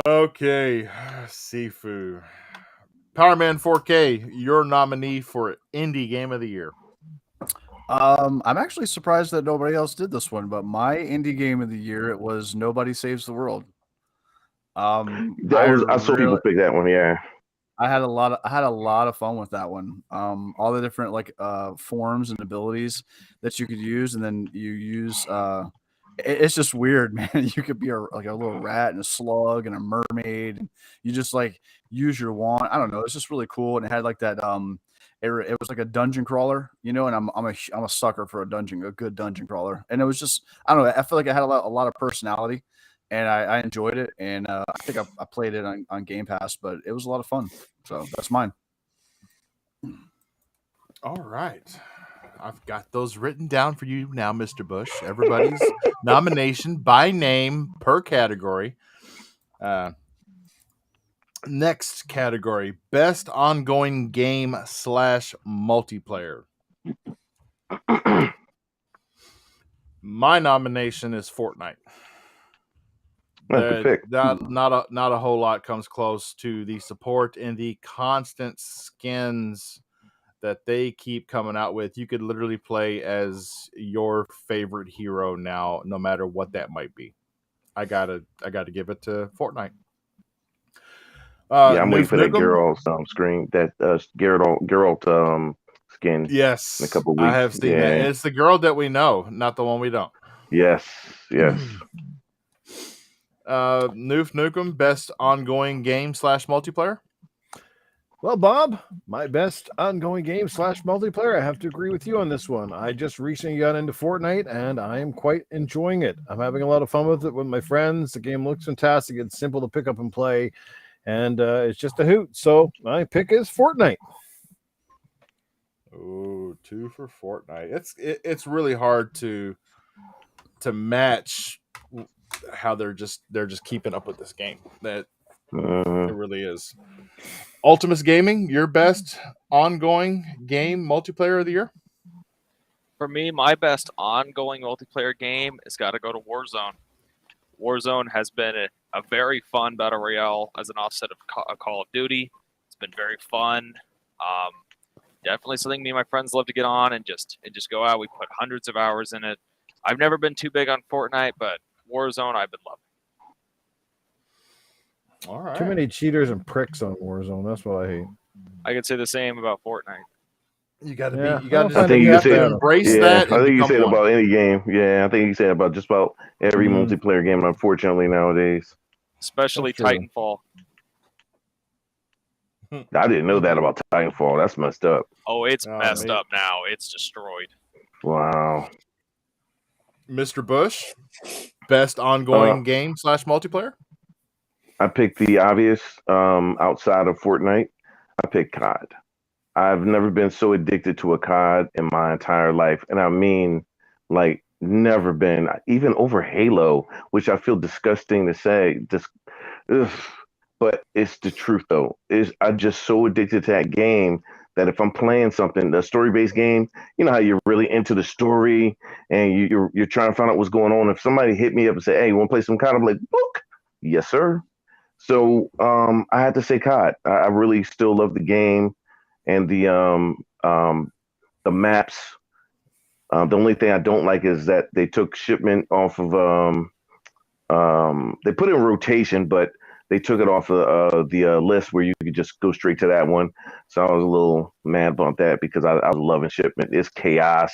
Okay, seafood. Power Man 4K, your nominee for Indie Game of the Year. I'm actually surprised that nobody else did this one, but my indie game of the year, it was Nobody Saves the World. I saw people pick that one. Yeah, I had a lot of fun with that one. All the different forms and abilities that you could use, and then you use it's just weird, man. You could be a little rat and a slug and a mermaid, and you just use your wand. I don't know. It's just really cool, and it had that it was like a dungeon crawler, and I'm a sucker for a good dungeon crawler, and it was just, I don't know. I feel like it had a lot of personality, and I enjoyed it, and I think I played it on Game Pass, but it was a lot of fun. So that's mine. All right. I've got those written down for you now, Mr. Bush. Everybody's nomination by name per category. Next category, best ongoing game / multiplayer. My nomination is Fortnite. Not a whole lot comes close to the support and the constant skins that they keep coming out with. You could literally play as your favorite hero now, no matter what that might be. I gotta give it to Fortnite. I'm waiting for that Geralt screen. That Geralt skin. Yes, in a couple weeks. I have seen that. And it's the girl that we know, not the one we don't. Yes. Noof Nukem, best ongoing game / multiplayer. Well, Bob, my best ongoing game / multiplayer, I have to agree with you on this one. I just recently got into Fortnite, and I am quite enjoying it. I'm having a lot of fun with it with my friends. The game looks fantastic. It's simple to pick up and play, and it's just a hoot. So my pick is Fortnite. Oh, 2 for Fortnite. It's really hard to match how they're just keeping up with this game. That it really is. Ultimus Gaming, your best ongoing game multiplayer of the year? For me, my best ongoing multiplayer game has got to go to Warzone. Warzone has been a very fun battle royale as an offset of Call of Duty. It's been very fun. Definitely something me and my friends love to get on and just go out. We put hundreds of hours in it. I've never been too big on Fortnite, but Warzone I've been loving. All right. Too many cheaters and pricks on Warzone. That's what I hate. I could say the same about Fortnite. You got to Yeah, be. You got I think to you say embrace that. I think you become say it one. about any game. Yeah, I think you say it about just about every multiplayer game. Unfortunately, nowadays, Especially That's true. Titanfall. I didn't know that about Titanfall. That's messed up. Oh, it's Oh, messed mate. up now. It's destroyed. Wow. Mr. Bush, best ongoing game / multiplayer. I picked the obvious. Outside of Fortnite, I picked COD. I've never been so addicted to a COD in my entire life, and I mean, never been. Even over Halo, which I feel disgusting to say. But it's the truth though. I'm just so addicted to that game that if I'm playing something, a story-based game, you know how you're really into the story and you're trying to find out what's going on. If somebody hit me up and say, "Hey, you want to play some COD?" I'm like, "Book, yes, sir." So I had to say COD. I really still love the game and the maps. The only thing I don't like is that they took shipment off of they put it in rotation, but they took it off of the list where you could just go straight to that one. So I was a little mad about that because I was loving shipment. It's chaos.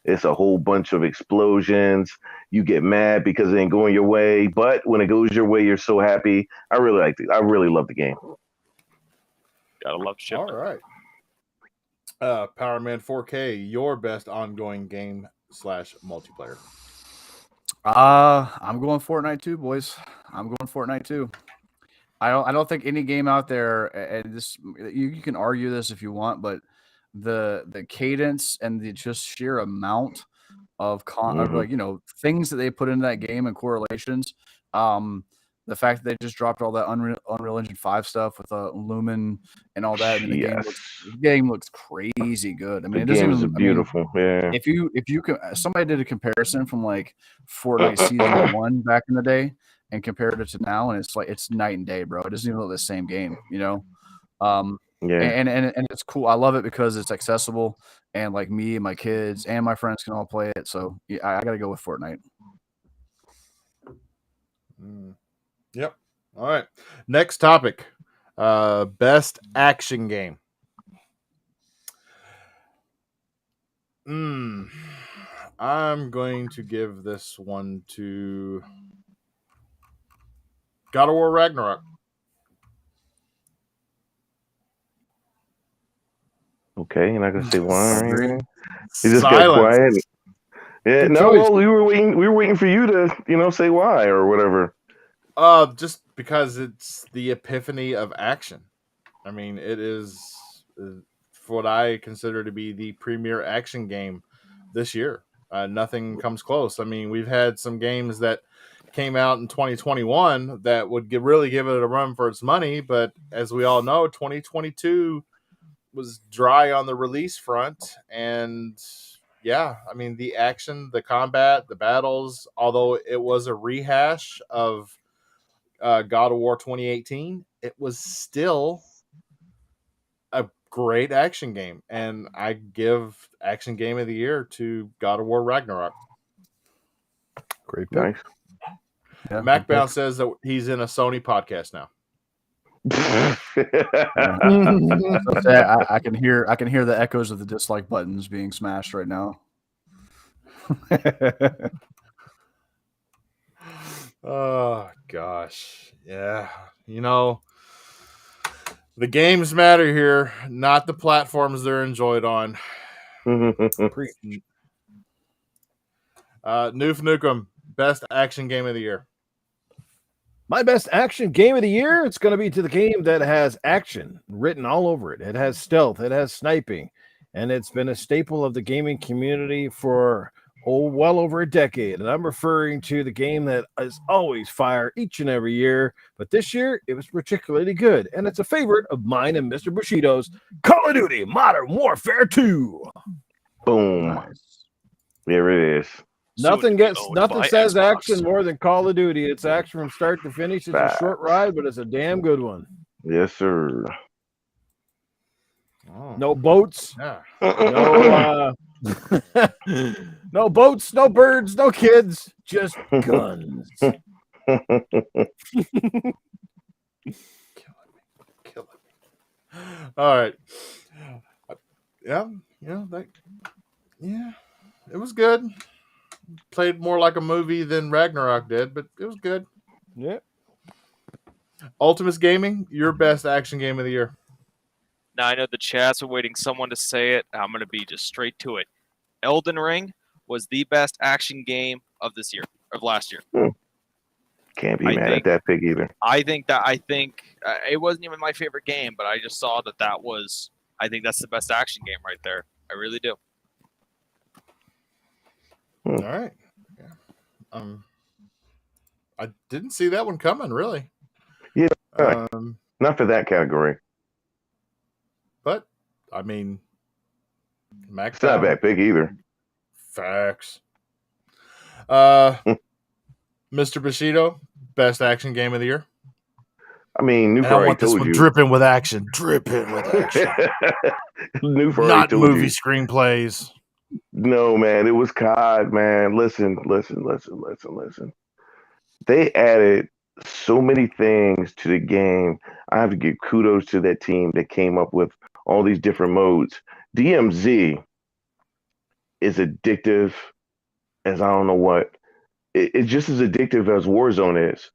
It's a whole bunch of explosions. You get mad because it ain't going your way, but when it goes your way, you're so happy. I really liked it. I really love the game. Gotta love shipment. All right. Power Man 4K, your best ongoing game / multiplayer. I'm going Fortnite too, boys. I'm going Fortnite too. I don't think any game out there, and this you can argue this if you want, but the cadence and the just sheer amount of like, you know, things that they put into that game and correlations. The fact that they just dropped all that Unreal Engine 5 stuff with Lumen and all that. I mean, the game looks crazy good. I mean, it doesn't even beautiful. Yeah. If you can, somebody did a comparison from like Fortnite season 1 back in the day and compared it to now, and it's night and day, bro. It doesn't even look the same game, you know. Yeah. And it's cool. I love it because it's accessible, and like me and my kids and my friends can all play it. So yeah, I gotta go with Fortnite. Yep. All right. Next topic. Best action game. I'm going to give this one to God of War Ragnarok. Okay, you're not gonna say why. Agree. You just got quiet. Yeah, Good no. choice. Well, we were waiting for you to, you know, say why or whatever. Just because it's the epiphany of action. I mean, it is what I consider to be the premier action game this year. Nothing comes close. I mean, we've had some games that came out in 2021 that would really give it a run for its money, but as we all know, 2022 was dry on the release front, and yeah, I mean, the action, the combat, the battles, although it was a rehash of God of War 2018, it was still a great action game, and I give action game of the year to God of War Ragnarok. Great pick. Nice. Yeah, MacBound says that he's in a Sony podcast now. I can hear the echoes of the dislike buttons being smashed right now. Oh gosh, yeah. You know, the games matter here, not the platforms they're enjoyed on. Noof Nukem, best action game of the year. My best action game of the year, it's going to be to the game that has action written all over it. It has stealth, it has sniping, and it's been a staple of the gaming community for well over a decade. And I'm referring to the game that is always fire each and every year, but this year it was particularly good, and it's a favorite of mine and Mr. Bushido's, Call of Duty Modern Warfare 2. Boom. Nice. There it is. Nothing says action more than Call of Duty. It's action from start to finish. It's a short ride, but it's a damn good one. Yes, sir. No boats. Yeah. No boats, no birds, no kids, just guns. Killing me. All right. Yeah, it was good. Played more like a movie than Ragnarok did, but it was good. Yeah. Ultimus Gaming, your best action game of the year. Now, I know the chats are waiting someone to say it. I'm going to be just straight to it. Elden Ring was the best action game of this year, of last year. Can't be mad at that pick either. I think it wasn't even my favorite game, but I just saw that was. I think that's the best action game right there. I really do. All right. Yeah. I didn't see that one coming, really. Yeah. Not for that category. But I mean, Max. It's not a bad pick either. Facts. Mr. Bushido, best action game of the year. I mean, I want this one dripping with action. Not movie screenplays. No, man, it was COD, man. Listen. They added so many things to the game. I have to give kudos to that team that came up with all these different modes. DMZ is addictive as I don't know what. It's just as addictive as Warzone is.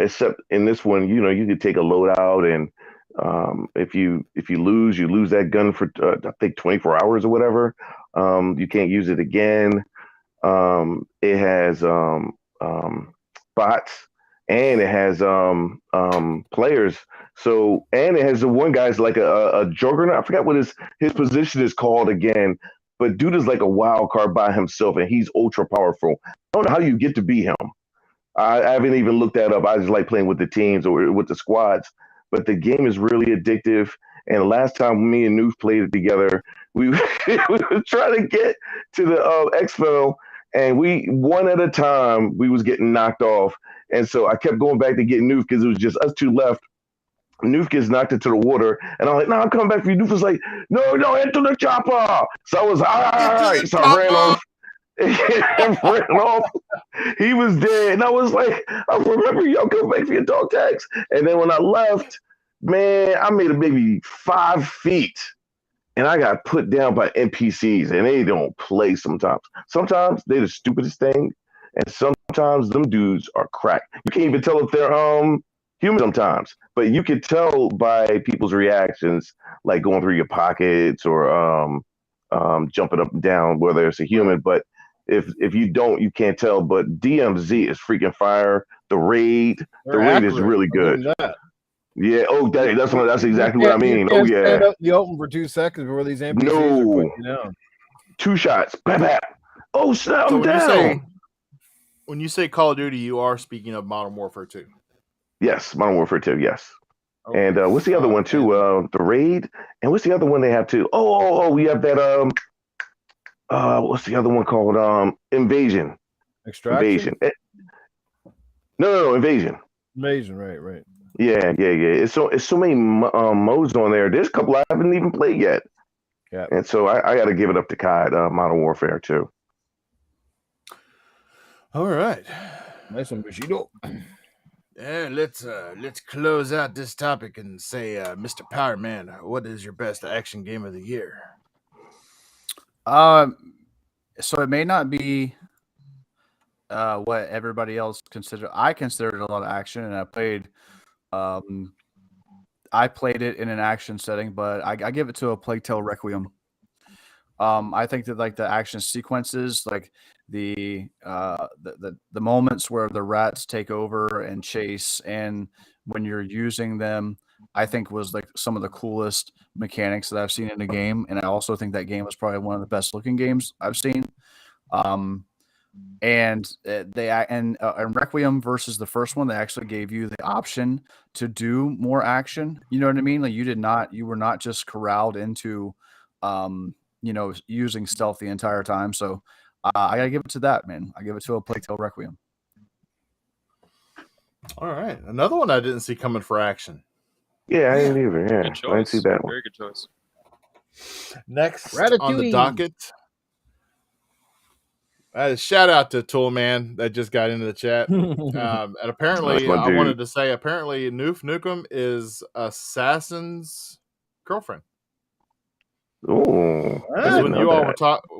Except in this one, you know, you could take a loadout, and if you lose, you lose that gun for I think 24 hours or whatever. You can't use it again. It has bots, and it has players. So, and it has the one guy's like a juggernaut. I forgot what his position is called again. but dude is like a wild card by himself, and he's ultra powerful. I don't know how you get to be him. I haven't even looked that up. I just like playing with the teams or with the squads. But the game is really addictive. And last time me and Noof played it together, we were trying to get to the Expo, and we one at a time we was getting knocked off. And so I kept going back to get Noof because it was just us two left. Noof gets knocked into the water, and I'm like, "No, I'm coming back for you." Noof was like, "No, into the chopper." So I was all right. So I ran off. Ran off. He was dead, and I was like, "I remember y'all come back for your dog tags." And then when I left, man, I made it maybe 5 feet, and I got put down by NPCs, and they don't play sometimes. Sometimes they're the stupidest thing, and sometimes them dudes are crack. You can't even tell if they're human sometimes, but you can tell by people's reactions, like going through your pockets or jumping up and down, whether it's a human. But if you don't, you can't tell. But DMZ is freaking fire. The raid is really good. Yeah. Oh, that's exactly what I mean. Oh yeah. Stand up in the open for 2 seconds before these NPCs are putting you down. 2 shots. Bam, bam. Oh snap! I'm down. When you say Call of Duty, you are speaking of Modern Warfare 2. Yes, Modern Warfare 2. Yes. Okay. And what's the other one too? The raid. And what's the other one they have too? Oh, we have that. What's the other one called? Invasion. Extraction. Invasion. No, Invasion. Invasion. Right. Yeah. It's so many modes on there. There's a couple I haven't even played yet. Yeah. And so I got to give it up to Kai, Modern Warfare 2. All right. Nice one, Bushido. Yeah, let's close out this topic and say, Mr. Power Man, what is your best action game of the year? So it may not be what everybody else consider. I considered a lot of action, and I played it in an action setting, but I give it to A Plague Tale Requiem. I think that like the action sequences, like the moments where the rats take over and chase, and when you're using them, I think was like some of the coolest mechanics that I've seen in a game. And I also think that game was probably one of the best looking games I've seen. And Requiem versus the first one, they actually gave you the option to do more action. You know what I mean? Like you were not just corralled into, using stealth the entire time. So I gotta give it to that, man. I give it to A Plague Tale Requiem. All right, another one I didn't see coming for action. Yeah, I didn't either. Yeah, Good choice. I didn't see that one. Very good choice. Next Ratatouille. on the docket. Shout out to Toolman that just got into the chat. And apparently, I wanted to say, Noof Nukem is Assassin's girlfriend. Oh,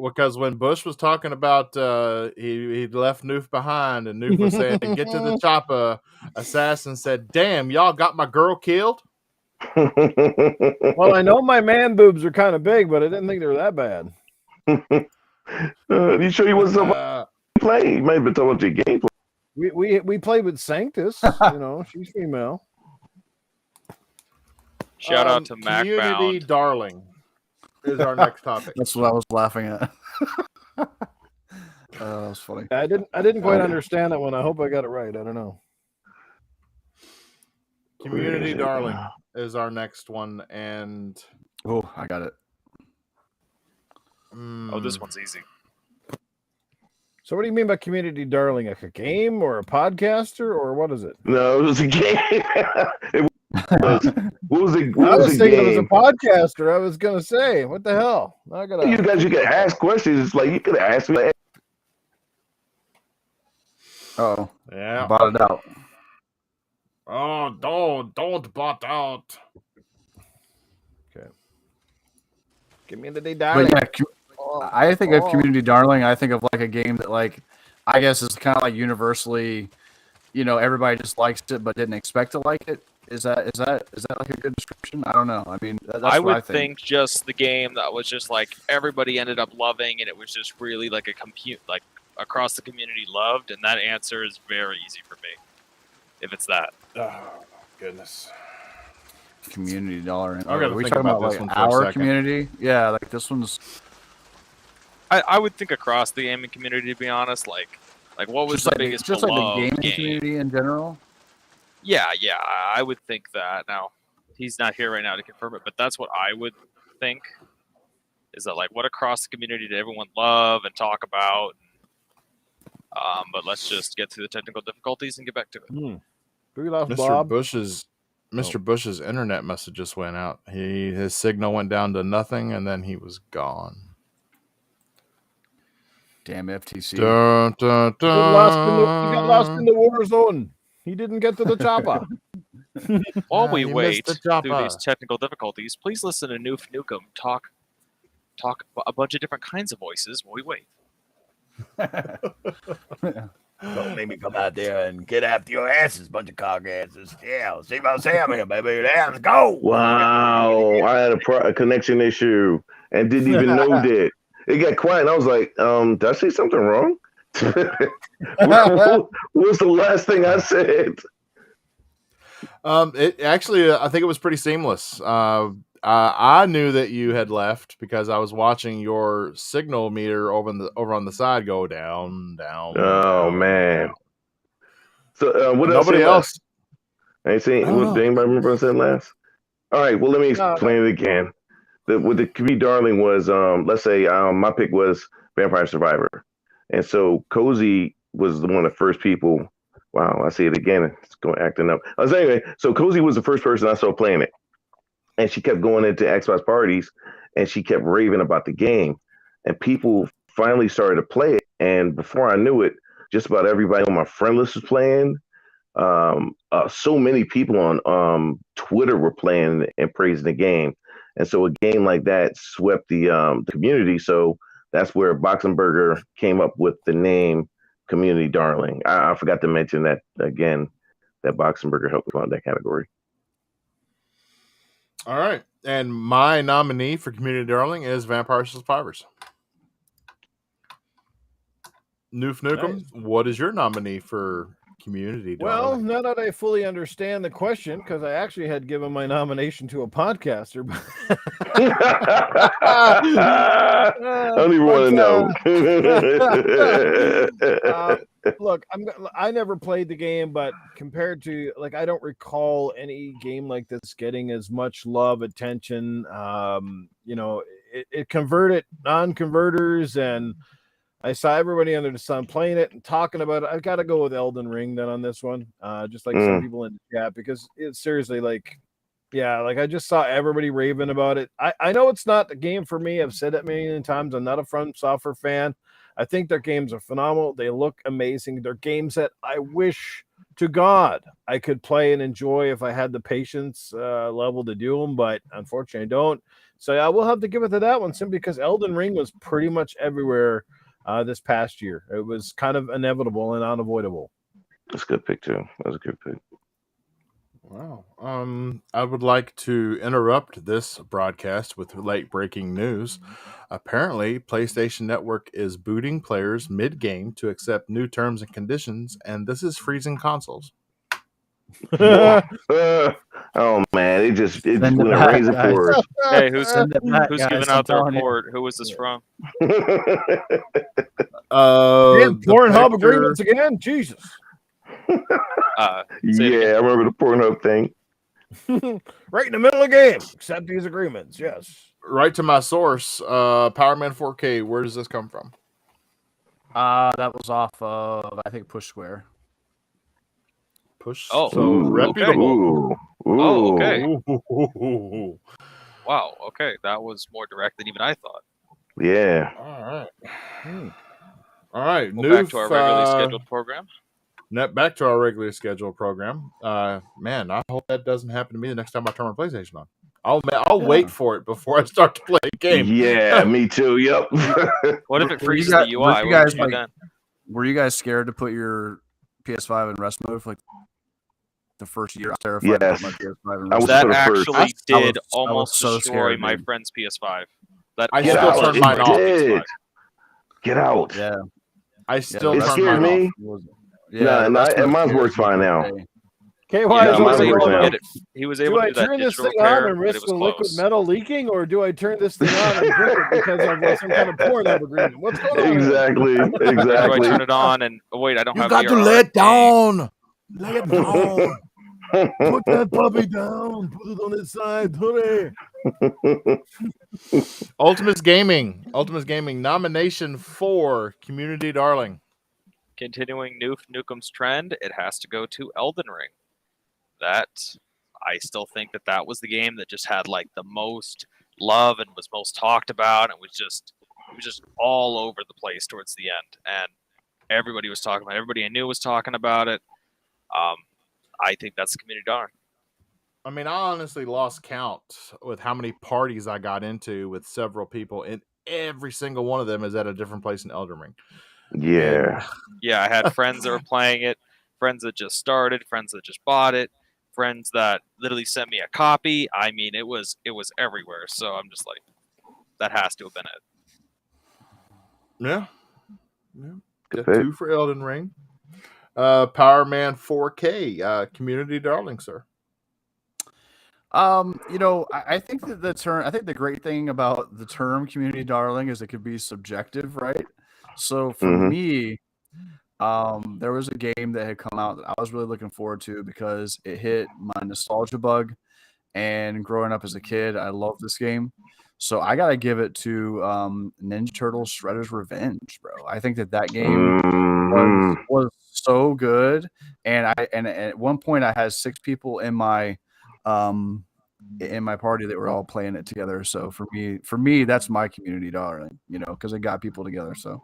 because when Bush was talking about he left Noof behind, and Noof was saying, "Get to the chopper." Assassin said, "Damn, y'all got my girl killed." Well, I know my man boobs are kind of big, but I didn't think they were that bad. You sure you wasn't play? You might have been talking about your gameplay. We played with Sanctus. She's female. Shout out to Community MacBound. Darling is our next topic. That's what I was laughing at. That was funny. I didn't quite understand that one. I hope I got it right. I don't know. Community Darling is our next one, and I got it. Oh, this one's easy. So what do you mean by Community Darling? Like a game or a podcaster or what is it? No, it was a game. What was it? I was thinking it was a podcaster. I was gonna say, what the hell? You can ask questions. It's like you could ask me. Oh, yeah, bought it out. Oh, don't bot out. Okay. Community Darling. But yeah, I think of Community Darling. I think of like a game that, like, I guess is kind of like universally, everybody just likes it but didn't expect to like it. Is that like a good description? I don't know. I mean, that's I what would think just the game that was just like everybody ended up loving, and it was just really like like across the community loved, and that answer is very easy for me. If it's that. Oh goodness. Community Darling. I gotta Are we think talking about about this like one for a our second. community? Yeah, like this one's. I would think across the gaming community, to be honest. Like what was Just the like biggest just like the beloved gaming game? community in general. Yeah, I would think that. Now, he's not here right now to confirm it, but that's what I would think. Is that like what across the community did everyone love and talk about? But let's just get through the technical difficulties and get back to it. We lost Mr. Bob. Bush's internet message just went out. His signal went down to nothing, and then he was gone. Damn FTC. Dun, dun, He got lost in the war zone. He didn't get to the chopper. While we he wait missed the through these chopper. technical difficulties, please listen to Noof Nukem talk a bunch of different kinds of voices while we wait. Don't make me come out there and get after your asses, bunch of cog asses. Yeah, see about Sam here, baby. Let's go. Wow, I had a connection issue and didn't even know that. It got quiet, and I was like, did I say something wrong? What was the last thing I said? It actually, I think it was pretty seamless. I knew that you had left because I was watching your signal meter over on the side go down. Oh down, man! down. So what Nobody else. I ain't seen. I don't know. Did anybody remember what I said last? All right. Well, let me explain it again. What the QB darling was, let's say my pick was Vampire Survivor, and so Cozy was one of the first people. Wow, I see it again. It's going acting up. Anyway, so Cozy was the first person I saw playing it, and she kept going into Xbox parties, and she kept raving about the game, and people finally started to play it. And before I knew it, just about everybody on my friend list was playing. So many people on Twitter were playing and praising the game. And so a game like that swept the community. So that's where Boxenberger came up with the name Community Darling. I forgot to mention that again, that Boxenberger helped me find that category. All right. And my nominee for Community Darling is Vampire Survivors. Noof Nukem, what is your nominee for Community Well, Darling? now that I fully understand the question, because I actually had given my nomination to a podcaster. I don't even want to know. Look, I never played the game, but compared to I don't recall any game like this getting as much love, attention. It converted non-converters, and I saw everybody under the sun playing it and talking about it. I've got to go with Elden Ring then on this one, just like some people in the chat, because it's seriously I just saw everybody raving about it. I know it's not the game for me. I've said it many times. I'm not a From Software fan. I think their games are phenomenal. They look amazing. They're games that I wish to God I could play and enjoy if I had the patience level to do them, but unfortunately I don't. So I will have to give it to that one simply because Elden Ring was pretty much everywhere this past year. It was kind of inevitable and unavoidable. That's a good pick too. That was a good pick. Wow. I would like to interrupt this broadcast with late breaking news. Apparently, PlayStation Network is booting players mid-game to accept new terms and conditions, and this is freezing consoles. Oh man, it just went a razor for us. Hey, who's Send it back, giving guys, out I'm the telling you. report? Who was this from? Pornhub agreements again? Jesus. Say it Yeah, again. I remember the Pornhub thing. Right in the middle of the game. Accept these agreements. Yes. Right to my source, Power Man 4K. Where does this come from? That was off of I think Push Square. Push. Oh, so Ooh, reputable. Ooh. Oh, okay. Ooh. Wow. Okay, that was more direct than even I thought. Yeah. All right. All right. We'll back to our regularly scheduled program. Back to our regularly scheduled program. Man, I hope that doesn't happen to me the next time I turn my PlayStation on. I'll wait for it before I start to play a game. Yeah, me too. Yep. What if it Were you freezes guys- the were UI? you What would guys, you do then? Were you guys scared to put your PS5 in rest mode for the first year? I was terrified to Yes. put my PS5 in I rest was mode. That for the first. actually I was did so almost destroy scared, my dude. friend's PS5. That I Get still out. turn It mine off. did. Get out. Yeah, I still It turn scared mine me. off. Yeah, Nah, the nah, rest and mode mine scares works me fine to now. this day. KY, Yeah, No, he was mine able works to now. get it. He was able do to I do that turn this digital thing on repair, and but it risk was the liquid close. metal leaking, or do I turn this thing on and drink it because of some kind of pour-up agreement? What's going on here? Exactly. Or do I Exactly. turn it on and wait? I don't You have got to VRR. lay it Dang. down. Lay it down. Put that puppy down. Put it on its side. Hurry. Ultimates Gaming nomination for Community Darling. Continuing Nukem's trend, it has to go to Elden Ring. That I still think that was the game that just had like the most love and was most talked about, and it was just all over the place towards the end, and everybody was talking about it. Everybody I knew was talking about it. I think that's the Community Darling. I mean, I honestly lost count with how many parties I got into with several people, and every single one of them is at a different place in Elden Ring. Yeah. Yeah, I had friends that were playing it, friends that just started, friends that just bought it, friends that literally sent me a copy. I mean, it was everywhere. So I'm just like, that has to have been it. Yeah. Good Got 2 for Elden Ring. Power Man 4K, Community Darling, sir. I think that the great thing about the term community darling is it could be subjective, right? So for me, there was a game that had come out that I was really looking forward to because it hit my nostalgia bug. And growing up as a kid, I loved this game. So I got to give it to Ninja Turtles Shredder's Revenge, bro. I think that game was so good. And at one point I had 6 people in my party that were all playing it together. So for me, that's my community darling, because it got people together. So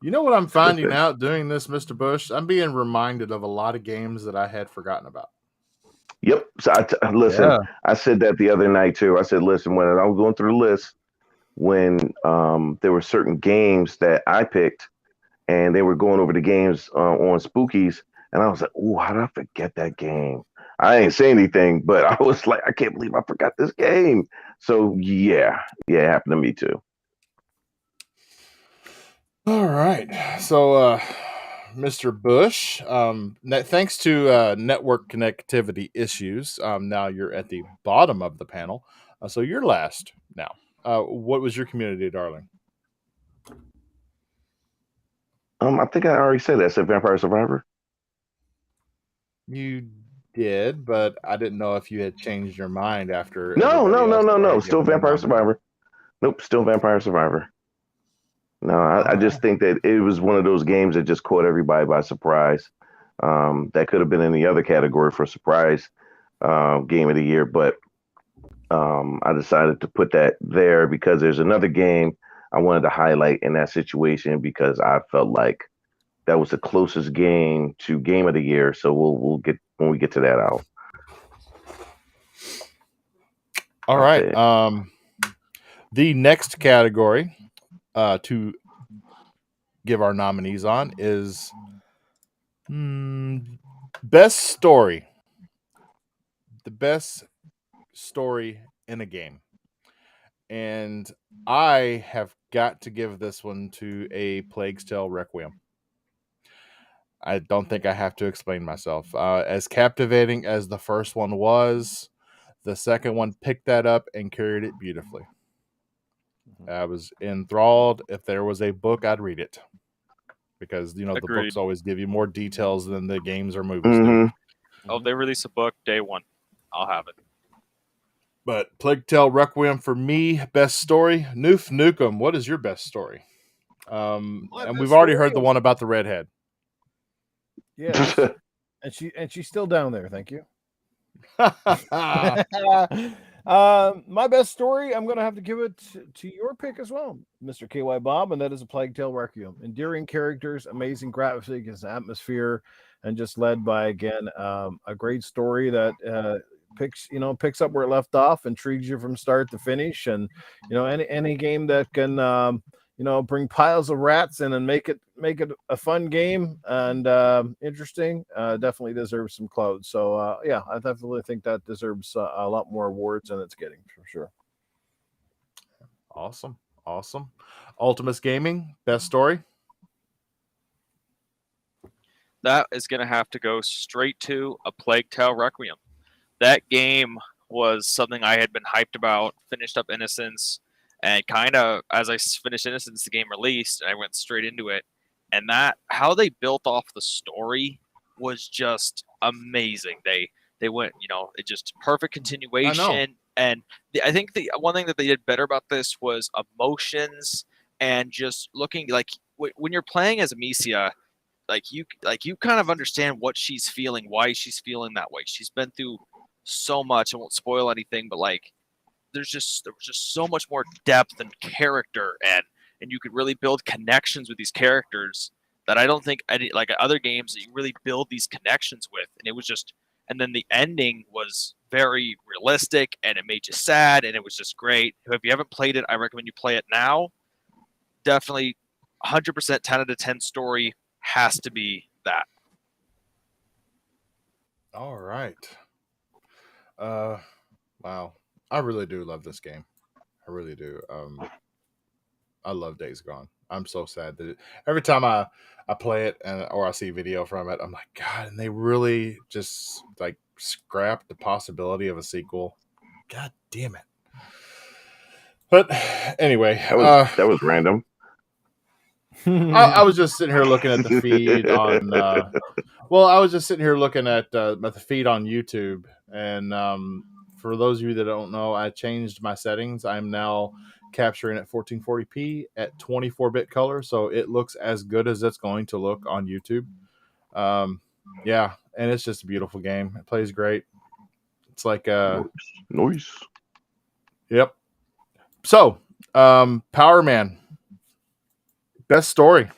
you know what I'm finding out doing this, Mr. Bush? I'm being reminded of a lot of games that I had forgotten about. Yep. So listen, Yeah. I said that the other night too. I said, listen, when I was going through the list, when there were certain games that I picked, and they were going over the games on Spookies, and I was like, "Oh, how did I forget that game?" I ain't say anything, but I was like, "I can't believe I forgot this game." So yeah, it happened to me too. All right. So, Mr. Bush, thanks to network connectivity issues, now you're at the bottom of the panel. So you're last now. What was your community darling? I think I already said that. I said Vampire Survivor. You did, but I didn't know if you had changed your mind after. No. everybody else had already Still given their Vampire nomination. Survivor. Nope, still Vampire Survivor. No, I just think that it was one of those games that just caught everybody by surprise. That could have been in the other category for surprise game of the year, but I decided to put that there because there's another game I wanted to highlight in that situation because I felt like that was the closest game to game of the year. So we'll get when we get to that out. All right. The next category to give our nominees on is best story. The best story in a game. And I have got to give this one to A Plague's Tale Requiem. I don't think I have to explain myself. As captivating as the first one was, the second one picked that up and carried it beautifully. I was enthralled. If there was a book, I'd read it. Because, the Agreed. books always give you more details than the games or movies do. Oh, if they release a book day 1, I'll have it. But Plague Tale Requiem for me, best story. Noof Nukem, what is your best story? And we've already heard the one about the redhead. Yes. and she's still down there, thank you. My best story, I'm going to have to give it to your pick as well, Mr. KY Bob, and that is A Plague Tale Requiem. Endearing characters, amazing graphics, atmosphere, and just led by, again, a great story that picks up where it left off, intrigues you from start to finish. And, any game that can, bring piles of rats in and make it a fun game and interesting, definitely deserves some clout. So I definitely think that deserves a lot more awards than it's getting for sure. Awesome. Ultimates Gaming, best story. that is going to have to go straight to A Plague Tale Requiem. That game was something I had been hyped about, finished up Innocence, and kind of as I finished Innocence, the game released, and I went straight into it. And that how they built off the story was just amazing. They went, it just perfect continuation. And I think the one thing that they did better about this was emotions and just looking like when you're playing as Amicia, you kind of understand what she's feeling, why she's feeling that way. She's been through so much. I won't spoil anything, but there was just so much more depth and character, and you could really build connections with these characters that I don't think like other games that you really build these connections with. And it was just, and then the ending was very realistic, and it made you sad, and it was just great. If you haven't played it, I recommend you play it now. Definitely 100% 10 out of 10 story has to be that. All right. Wow. I really do love this game. I really do. I love Days Gone. I'm so sad that every time I play it or I see video from it, I'm like, God, and they really just like scrapped the possibility of a sequel. God damn it. But anyway, that was random. I was just sitting here looking at the feed on. I was just sitting here looking at the feed on YouTube, and for those of you that don't know, I changed my settings. I'm now capturing at 1440p at 24-bit color, so it looks as good as it's going to look on YouTube. Yeah, and it's just a beautiful game. It plays great. It's like noise. Yep. So, Power Man, best story.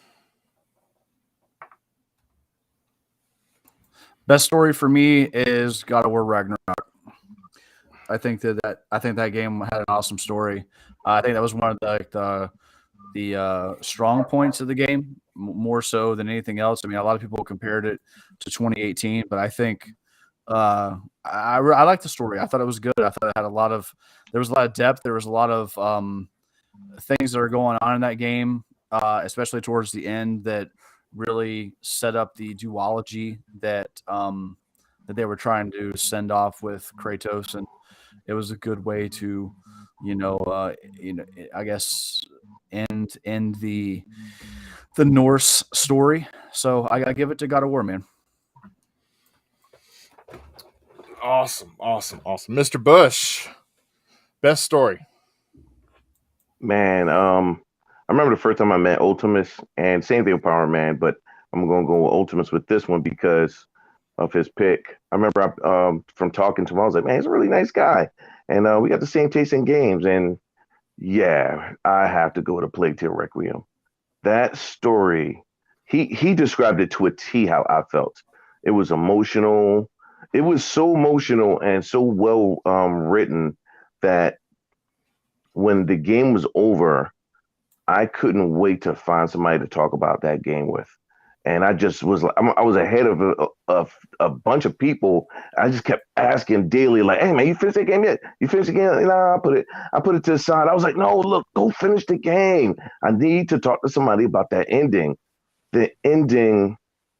Best story for me is God of War Ragnarok. I think that game had an awesome story. I think that was one of the strong points of the game, more so than anything else. I mean, a lot of people compared it to 2018, but I think I like the story. I thought it was good. I thought there was a lot of depth. There was a lot of things that are going on in that game, especially towards the end, that really set up the duology that they were trying to send off with Kratos, and it was a good way to, I guess end the Norse story. So I gotta give it to God of War, man. Awesome. Mr. Bush, best story. Man, I remember the first time I met Ultimus, and same thing with Power Man, but I'm going to go with Ultimus with this one because of his pick. I remember from talking to him, I was like, man, he's a really nice guy. And we got the same taste in games. And yeah, I have to go to Plague Tale Requiem. That story, he described it to a T how I felt. It was emotional. It was so emotional and so well written that when the game was over, I couldn't wait to find somebody to talk about that game with. And I just was like, I was ahead of a bunch of people. I just kept asking daily, like, "Hey man, you finished that game yet? You finished the game?" Nah, I put it to the side. I was like, "No, look, go finish the game. I need to talk to somebody about that ending." The ending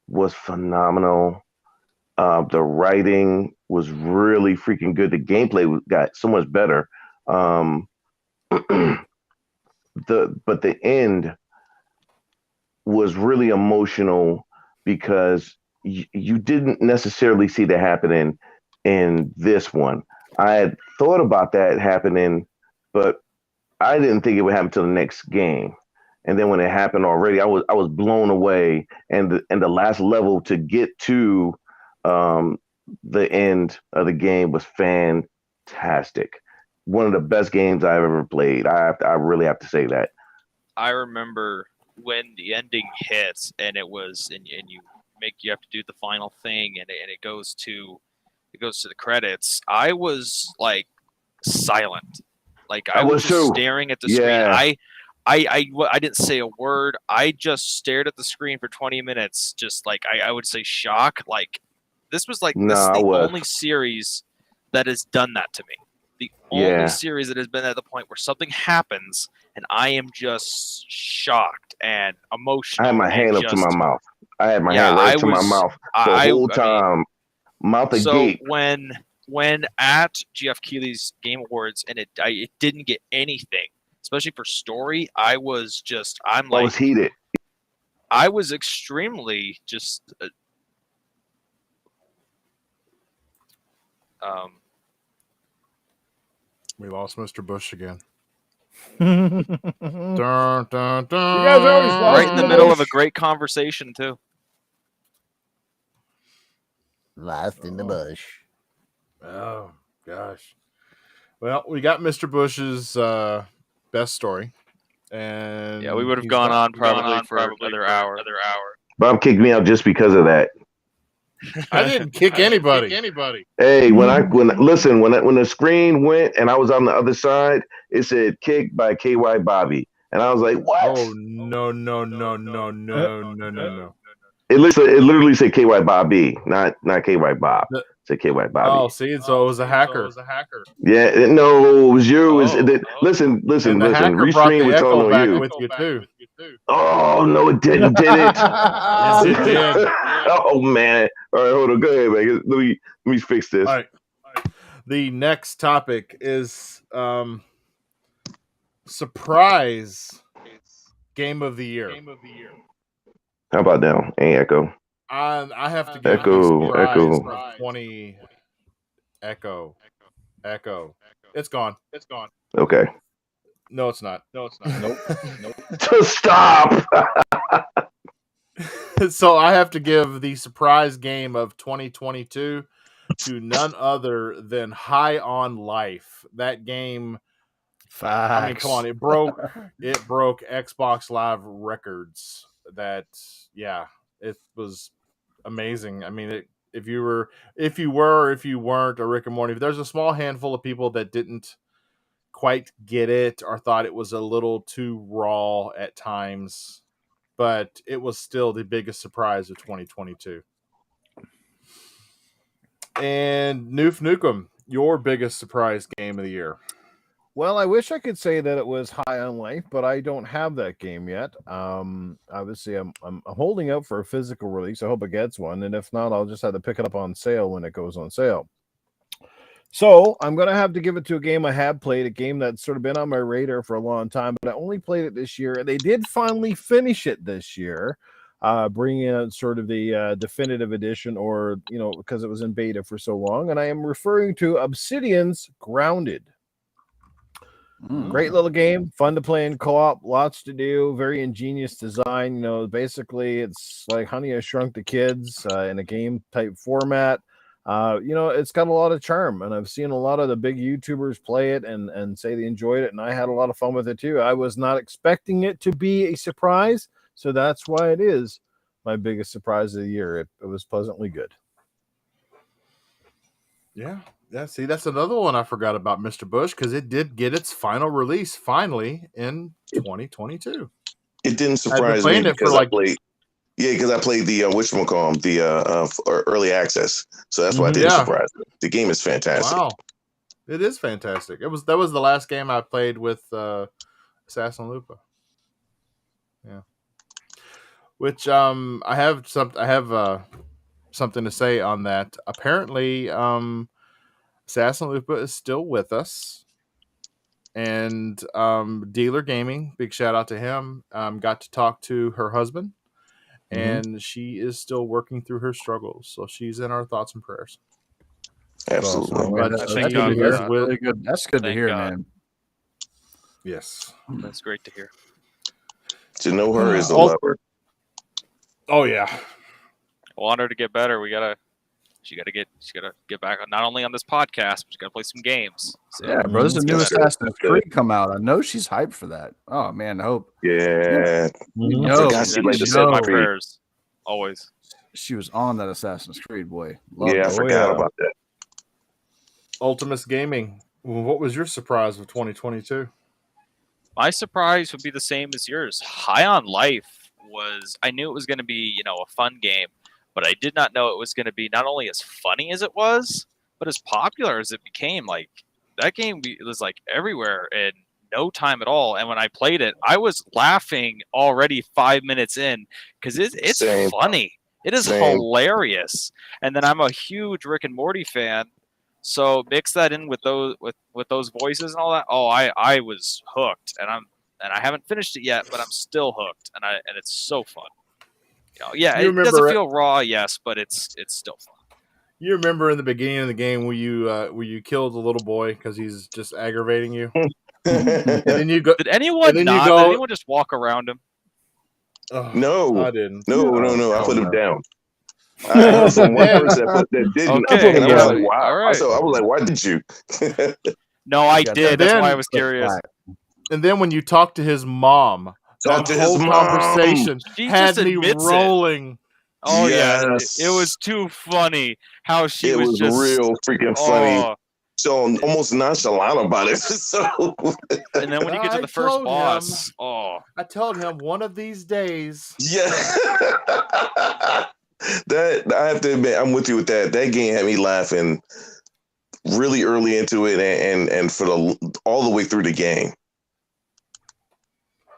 was phenomenal. The writing was really freaking good. The gameplay got so much better. But the end was really emotional because you didn't necessarily see that happening in this one. I had thought about that happening, but I didn't think it would happen till the next game. And then when it happened already, I was blown away. And the last level to get to the end of the game was fantastic. One of the best games I've ever played. I really have to say that. I remember when the ending hits and it was and you have to do the final thing and it goes to the credits. I was like silent. Like I was just staring at the screen. I didn't say a word. I just stared at the screen for 20 minutes, just like I would say shock. Like this was like this is the only series that has done that to me. The only series that has been at the point where something happens and I am just shocked and emotional. I had my hand up to my mouth. I had my Yeah, hand right I to my was- mouth the I whole mean, time, mouth so agape. when at Geoff Keighley's Game Awards and it didn't get anything, especially for story, I was heated. I was extremely just We lost Mr. Bush again. You Dun, dun, dun. guys always lost right in the middle of a great conversation too. Lost in the bush. Oh gosh. Well, we got Mr. Bush's best story, and Yeah, we would have he's gone gone- on probably for another hour. Bob kicked me out just because of that. I didn't kick anybody. Hey, when the screen went and I was on the other side, it said "kicked by KY Bobby," and I was like, "What?" Oh no! It literally said KY Bobby, not KY Bob. The- It said KY Oh, Bobby. see, so it was a hacker. Yeah, no, it was you. Oh. Listen. And the hacker brought Restream the was echo telling on back you. with you too. Oh no, it didn't. Did it? Yes, it did. Oh man! All right, hold on. Go ahead, man. Let me fix this. All right. The next topic is surprise game of the year. How about now? Ain't echo. I have to give Echo, the surprise echo. of 20 echo. It's gone. Okay. No, it's not. Nope. Just stop. So I have to give the surprise game of 2022 to none other than High on Life. That game, Facts. I mean, come on, it broke Xbox Live records. That, yeah, it was amazing. I mean, if you were or if you weren't a Rick and Morty, there's a small handful of people that didn't quite get it or thought it was a little too raw at times, but it was still the biggest surprise of 2022. And Noof Nukem, your biggest surprise game of the year. Well, I wish I could say that it was High on Life, but I don't have that game yet. Obviously, I'm holding out for a physical release. I hope it gets one, and if not, I'll just have to pick it up on sale when it goes on sale. So I'm going to have to give it to a game I have played, a game that's sort of been on my radar for a long time, but I only played it this year, and they did finally finish it this year, bringing out sort of the definitive edition, or, because it was in beta for so long, and I am referring to Obsidian's Grounded. Great little game, fun to play in co-op, lots to do, very ingenious design. Basically it's like Honey, I Shrunk the Kids in a game type format. It's got a lot of charm, and I've seen a lot of the big YouTubers play it and say they enjoyed it, and I had a lot of fun with it too. I was not expecting it to be a surprise, so that's why it is my biggest surprise of the year. It was pleasantly good. Yeah, see, that's another one I forgot about, Mr. Bush, because it did get its final release finally in 2022. It didn't surprise me because I played. Yeah, because I played the whatchamacallit, the early access. So that's why it didn't surprise me. The game is fantastic. Wow, it is fantastic. That was the last game I played with Assassin Lupa. Yeah, which I have something to say on that. Apparently, Assassin Lupa is still with us, and Dealer Gaming, big shout out to him. Got to talk to her husband, and she is still working through her struggles. So she's in our thoughts and prayers. Absolutely. That's really good. That's good to hear, man. Yes, that's great to hear. To know her is a lover. Oh yeah. I want her to get better. She gotta get back on, not only on this podcast, but she gotta play some games. So, yeah, bro, there's a new Assassin's Creed come out. I know she's hyped for that. Oh man, I hope. Yeah. My prayers. Always. She was on that Assassin's Creed, boy. I forgot about that. Ultimus Gaming. What was your surprise of 2022? My surprise would be the same as yours. High on Life I knew it was going to be, a fun game, but I did not know it was going to be not only as funny as it was, but as popular as it became. Like, that game was like everywhere, and no time at all. And when I played it, I was laughing already 5 minutes in because it's Same. funny. It is Same. hilarious. And then I'm a huge Rick and Morty fan. So mix that in with those with those voices and all that. Oh, I was hooked, and I haven't finished it yet, but I'm still hooked, and it's so fun. Yeah, it doesn't feel raw, yes, but it's still fun. You remember in the beginning of the game where you killed the little boy because he's just aggravating you, and then you go. Did anyone not? Did anyone just walk around him? Oh, No, I didn't. No. I put him down. I was one person that didn't. Okay, and I was like, wow. All right. I was like, why did you? No, I did. That's why I was curious. And then when you talk to his mom, Talk to whole his conversation She had just me admits rolling. Oh Yes. yeah, it was too funny how she It was just real freaking funny. Oh. So almost nonchalant about it. So, and then when you get to the first boss, I told him one of these days. yeah. That I have to admit, I'm with you with that. That game had me laughing really early into it, and for all the way through the game.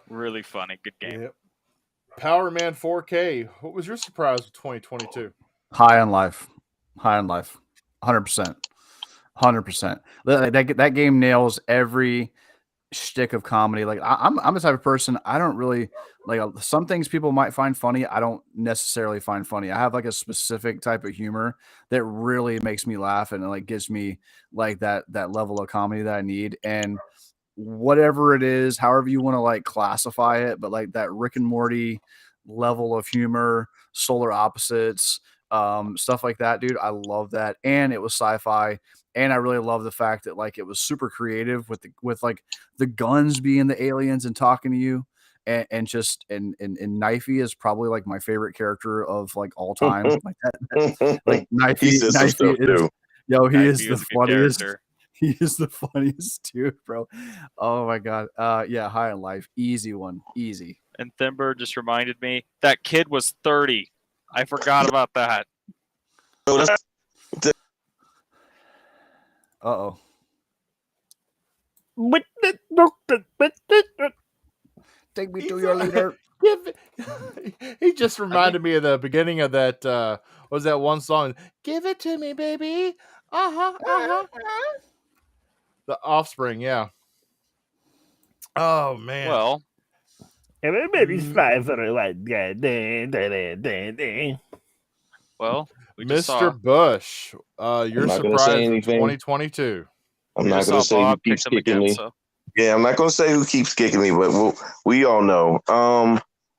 really funny, good game. Yep. Power Man 4K. What was your surprise with 2022? High on Life, 100%. That game nails every shtick of comedy. Like I'm the type of person, I don't really like some things people might find funny. I don't necessarily find funny. I have like a specific type of humor that really makes me laugh and like gives me like that level of comedy that I need. And whatever it is, however you want to like classify it, but like that Rick and Morty level of humor, solar opposites, stuff like that, dude. I love that. And it was sci-fi. And I really love the fact that like it was super creative with like the guns being the aliens and talking to you. And Knifey is probably like my favorite character of like all time. Like that, like Knifey is, he is the funniest. Character. He is the funniest dude, bro. Oh my god. Yeah, High on Life, easy one, easy. And Thimber just reminded me that kid was 30. I forgot about that. Uh-oh. Take me to your leader. He just reminded me of the beginning of that. What was that one song? Give it to me, baby. The Offspring, yeah. Oh man. Well, everybody's flying for a white guy. Well, we just Mr. saw Bush, your surprise in 2022. I'm not going to say who keeps kicking me. So. Yeah, I'm not going to say who keeps kicking me, but we all know.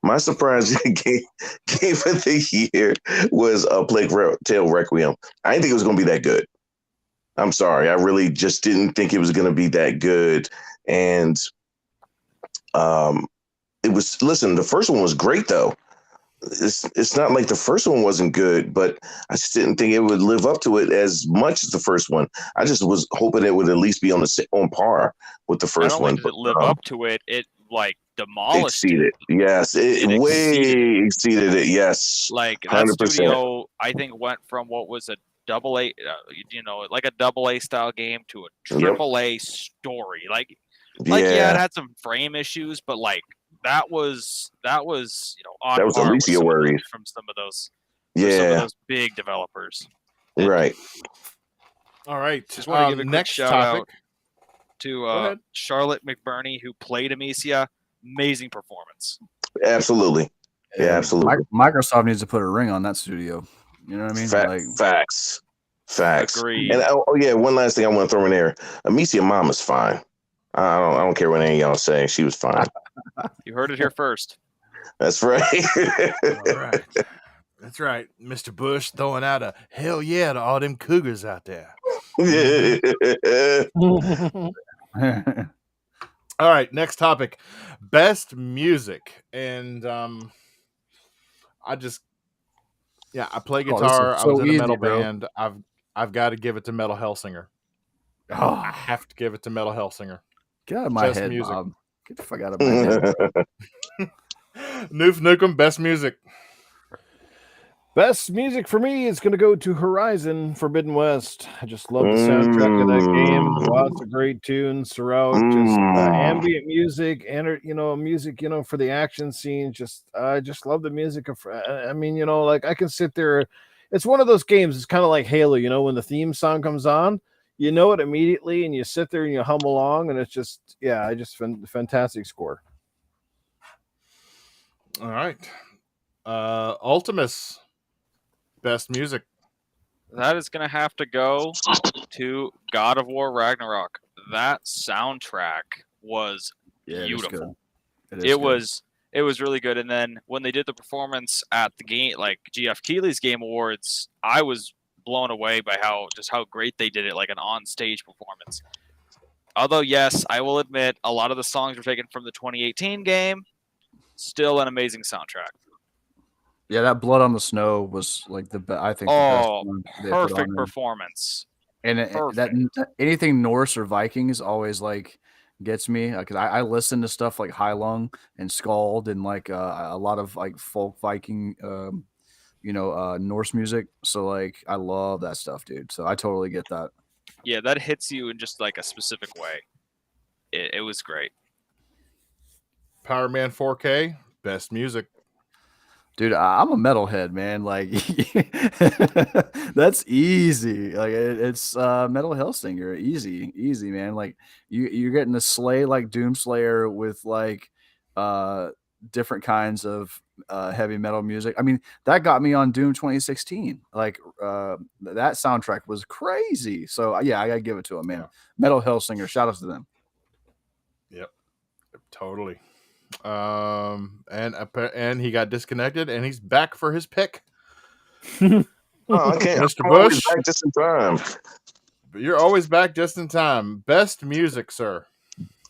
My surprise game of the year was a Plague Tale Requiem. I didn't think it was going to be that good. I'm sorry. I really just didn't think it was going to be that good. And it was, listen, the first one was great, though. It's not like the first one wasn't good, but I just didn't think it would live up to it as much as the first one. I just was hoping it would at least be on par with the first one. Not only did it live up to it, it like demolished it. Yes, it way exceeded it. Yes, like that 100%. Studio, I think, went from what was a AA, like a AA style game to a AAA story. Like yeah, it had some frame issues, but like. That was on that was at least your worries from some of those big developers. Right. All right. Just want to give a quick shout out to Charlotte McBurney, who played Amicia. Amazing performance. Absolutely. Yeah, absolutely. Microsoft needs to put a ring on that studio. You know what I mean? Facts. Agreed. And one last thing I want to throw in there. Amicia mom is fine. I don't care what any of y'all say. She was fine. You heard it here first. That's right. All right. That's right. Mr. Bush throwing out a hell yeah to all them cougars out there. All right. Next topic. Best music. And I play guitar. I was in a metal band. I've got to give it to Metal Hellsinger. Oh, I have to give it to Metal Hellsinger. Get out of my head, music. Bob. Get the fuck out of my head. Noof Nukem, best music. Best music for me is going to go to Horizon Forbidden West. I just love the soundtrack of that game. Lots of great tunes throughout. Just ambient music and music for the action scene. I just love the music of. I mean, like I can sit there. It's one of those games. It's kind of like Halo. When the theme song comes on, you know it immediately, and you sit there and you hum along, and it's just fantastic score. All right, Ultimus. Best music. That is going to have to go to God of War Ragnarok. That soundtrack was beautiful. It was really good. And then when they did the performance at the game, like Geoff Keighley's Game Awards, I was blown away by how great they did it, like an on-stage performance. Although, yes, I will admit a lot of the songs were taken from the 2018 game. Still an amazing soundtrack. Yeah, that Blood on the Snow was like the best. I think. Perfect performance. And that anything Norse or Viking is always like gets me because I listen to stuff like Heilung and Skald and like a lot of like folk Viking, Norse music. So like I love that stuff, dude. So I totally get that. Yeah, that hits you in just like a specific way. It was great. Power Man 4K, best music. Dude, I'm a metalhead, man. Like, that's easy. Like, it's Metal Hellsinger. Easy, man. Like, you're getting to slay like Doomslayer with like different kinds of heavy metal music. I mean, that got me on Doom 2016. Like, that soundtrack was crazy. So yeah, I gotta give it to him, man. Yeah. Metal Hellsinger. Shout out to them. Yep, totally. And he got disconnected, and he's back for his pick. I can't, Mr. Bush, back just in time. You're always back just in time. Best music, sir.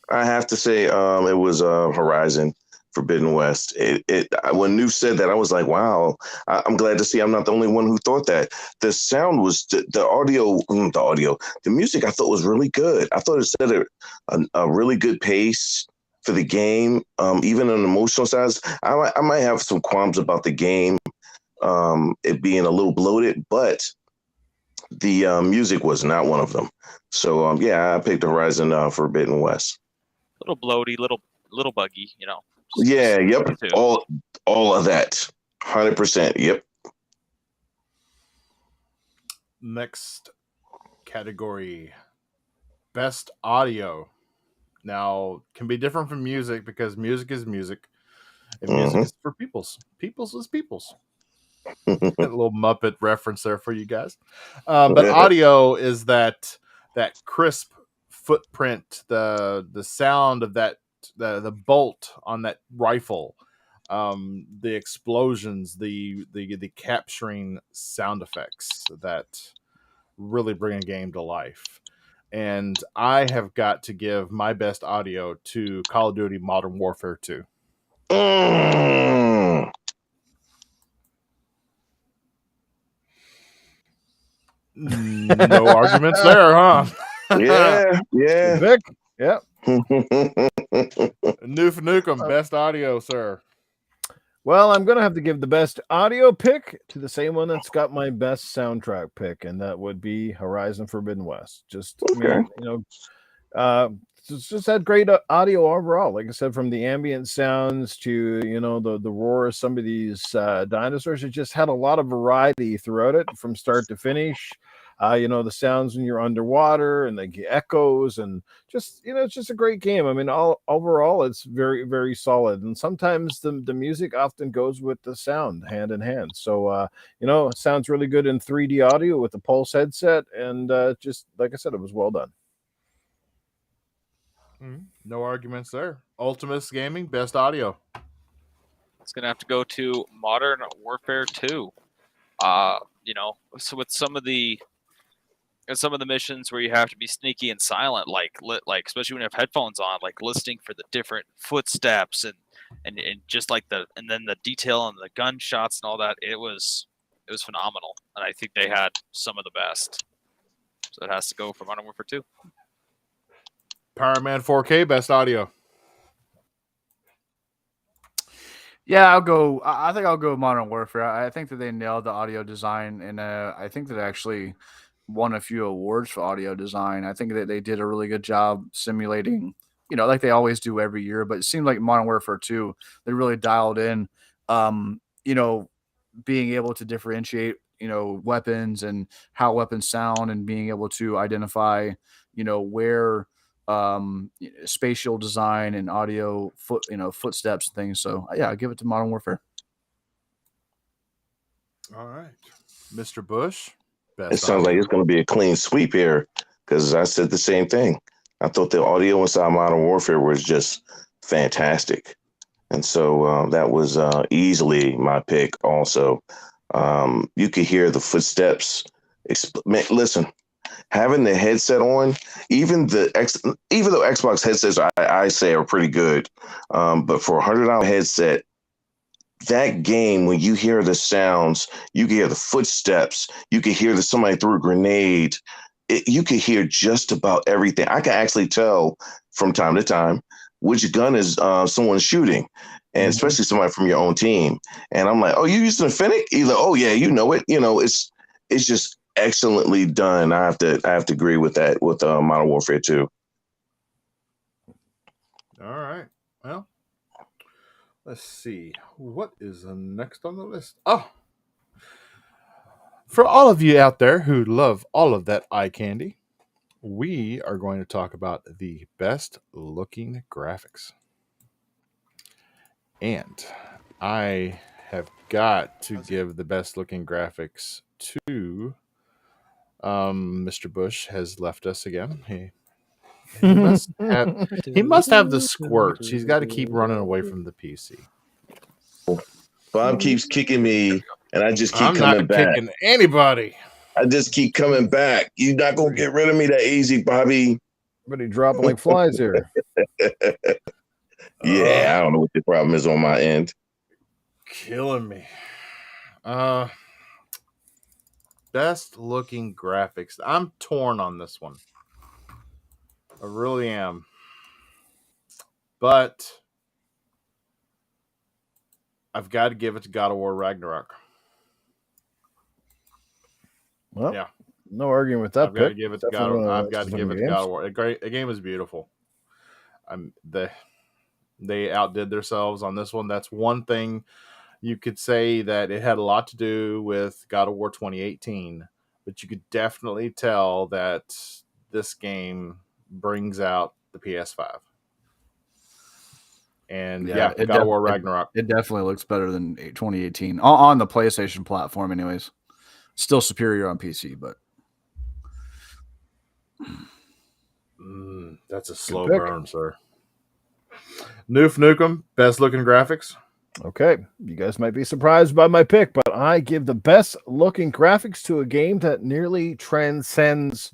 I have to say, it was Horizon Forbidden West. When New said that, I was like, wow. I'm glad to see I'm not the only one who thought that. The sound was the music I thought was really good. I thought it set a really good pace for the game, even on the emotional side. I might have some qualms about the game, it being a little bloated, but the music was not one of them. So I picked Horizon Forbidden West. Little bloaty, little buggy, Yeah, yep. All of that. 100%. Yep. Next category, best audio. Now, can be different from music because music is music. And music is for peoples. Peoples is peoples. A little Muppet reference there for you guys. But audio is that crisp footprint, the sound of that, the bolt on that rifle, the explosions, the capturing sound effects that really bring a game to life. And I have got to give my best audio to Call of Duty Modern Warfare 2. No arguments there, huh? Yeah. Vic? Yep. Noof Nukem, best audio, sir. Well, I'm going to have to give the best audio pick to the same one that's got my best soundtrack pick, and that would be Horizon Forbidden West. Just, just had great audio overall. Like I said, from the ambient sounds to, the roar of some of these dinosaurs, it just had a lot of variety throughout it from start to finish. The sounds when you're underwater and the echoes and just, it's just a great game. I mean, overall, it's very, very solid. And sometimes the music often goes with the sound hand in hand. So, it sounds really good in 3D audio with the Pulse headset. And just like I said, it was well done. No arguments there. Ultimus Gaming, best audio. It's going to have to go to Modern Warfare 2. So with some of the missions where you have to be sneaky and silent, like especially when you have headphones on, like listening for the different footsteps and just like and then the detail on the gunshots and all that, it was phenomenal. And I think they had some of the best. So it has to go for Modern Warfare 2. Power Man 4K, best audio. Yeah, I'll go. I think I'll go Modern Warfare. I think that they nailed the audio design, and I think that they actually won a few awards for audio design. I think that they did a really good job simulating, like they always do every year. But it seemed like Modern Warfare 2, they really dialed in, um, you know, being able to differentiate, weapons and how weapons sound, and being able to identify, where spatial design and audio footsteps and things. So yeah, I give it to Modern Warfare. All right, Mr. Bush. It sounds like it's going to be a clean sweep here because I said the same thing. I thought the audio inside Modern Warfare was just fantastic. And so that was easily my pick also. You could hear the footsteps. Listen, having the headset on, even though Xbox headsets I say are pretty good, but for $100 headset, that game, when you hear the sounds, you can hear the footsteps, you can hear that somebody threw a grenade, you can hear just about everything. I can actually tell from time to time which gun is someone shooting, and especially somebody from your own team. And I'm like, oh, you using a Fennec? Either, oh yeah, you know it. It's just excellently done. I have to agree with that with Modern Warfare 2. All right. Well, let's see. What is next on the list? Oh, for all of you out there who love all of that eye candy, we are going to talk about the best looking graphics. And I have got to give the best looking graphics to Mr. Bush has left us again. He must have the squirts. He's got to keep running away from the PC. Bob keeps kicking me, and I just keep coming back. I'm not kicking anybody. I just keep coming back. You're not gonna get rid of me that easy, Bobby. Everybody dropping like flies here. Yeah, I don't know what the problem is on my end. Killing me. Best looking graphics. I'm torn on this one. I really am. But I've got to give it to God of War Ragnarok. Well, yeah. No arguing with that. I've got to give it to God. I've got to give it to God of War. A game is beautiful. They outdid themselves on this one. That's one thing you could say that it had a lot to do with God of War 2018, but you could definitely tell that this game brings out the PS5. And God of War Ragnarok. It definitely looks better than 2018 on the PlayStation platform. Anyways, still superior on PC, but that's a slow burn, sir. Noof Nukem, best looking graphics. Okay, you guys might be surprised by my pick, but I give the best looking graphics to a game that nearly transcends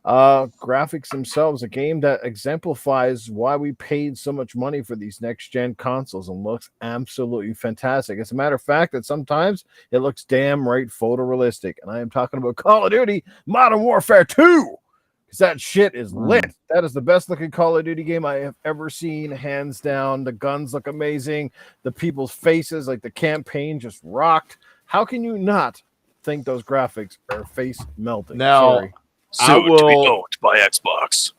graphics themselves, a game that exemplifies why we paid so much money for these next gen consoles and looks absolutely fantastic. As a matter of fact, that sometimes it looks damn right photorealistic, and I am talking about Call of Duty Modern Warfare 2, because that shit is lit. That is the best looking Call of Duty game I have ever seen, hands down. The guns look amazing, the people's faces, like the campaign just rocked. How can you not think those graphics are face melting? Now, soon to be owned by Xbox.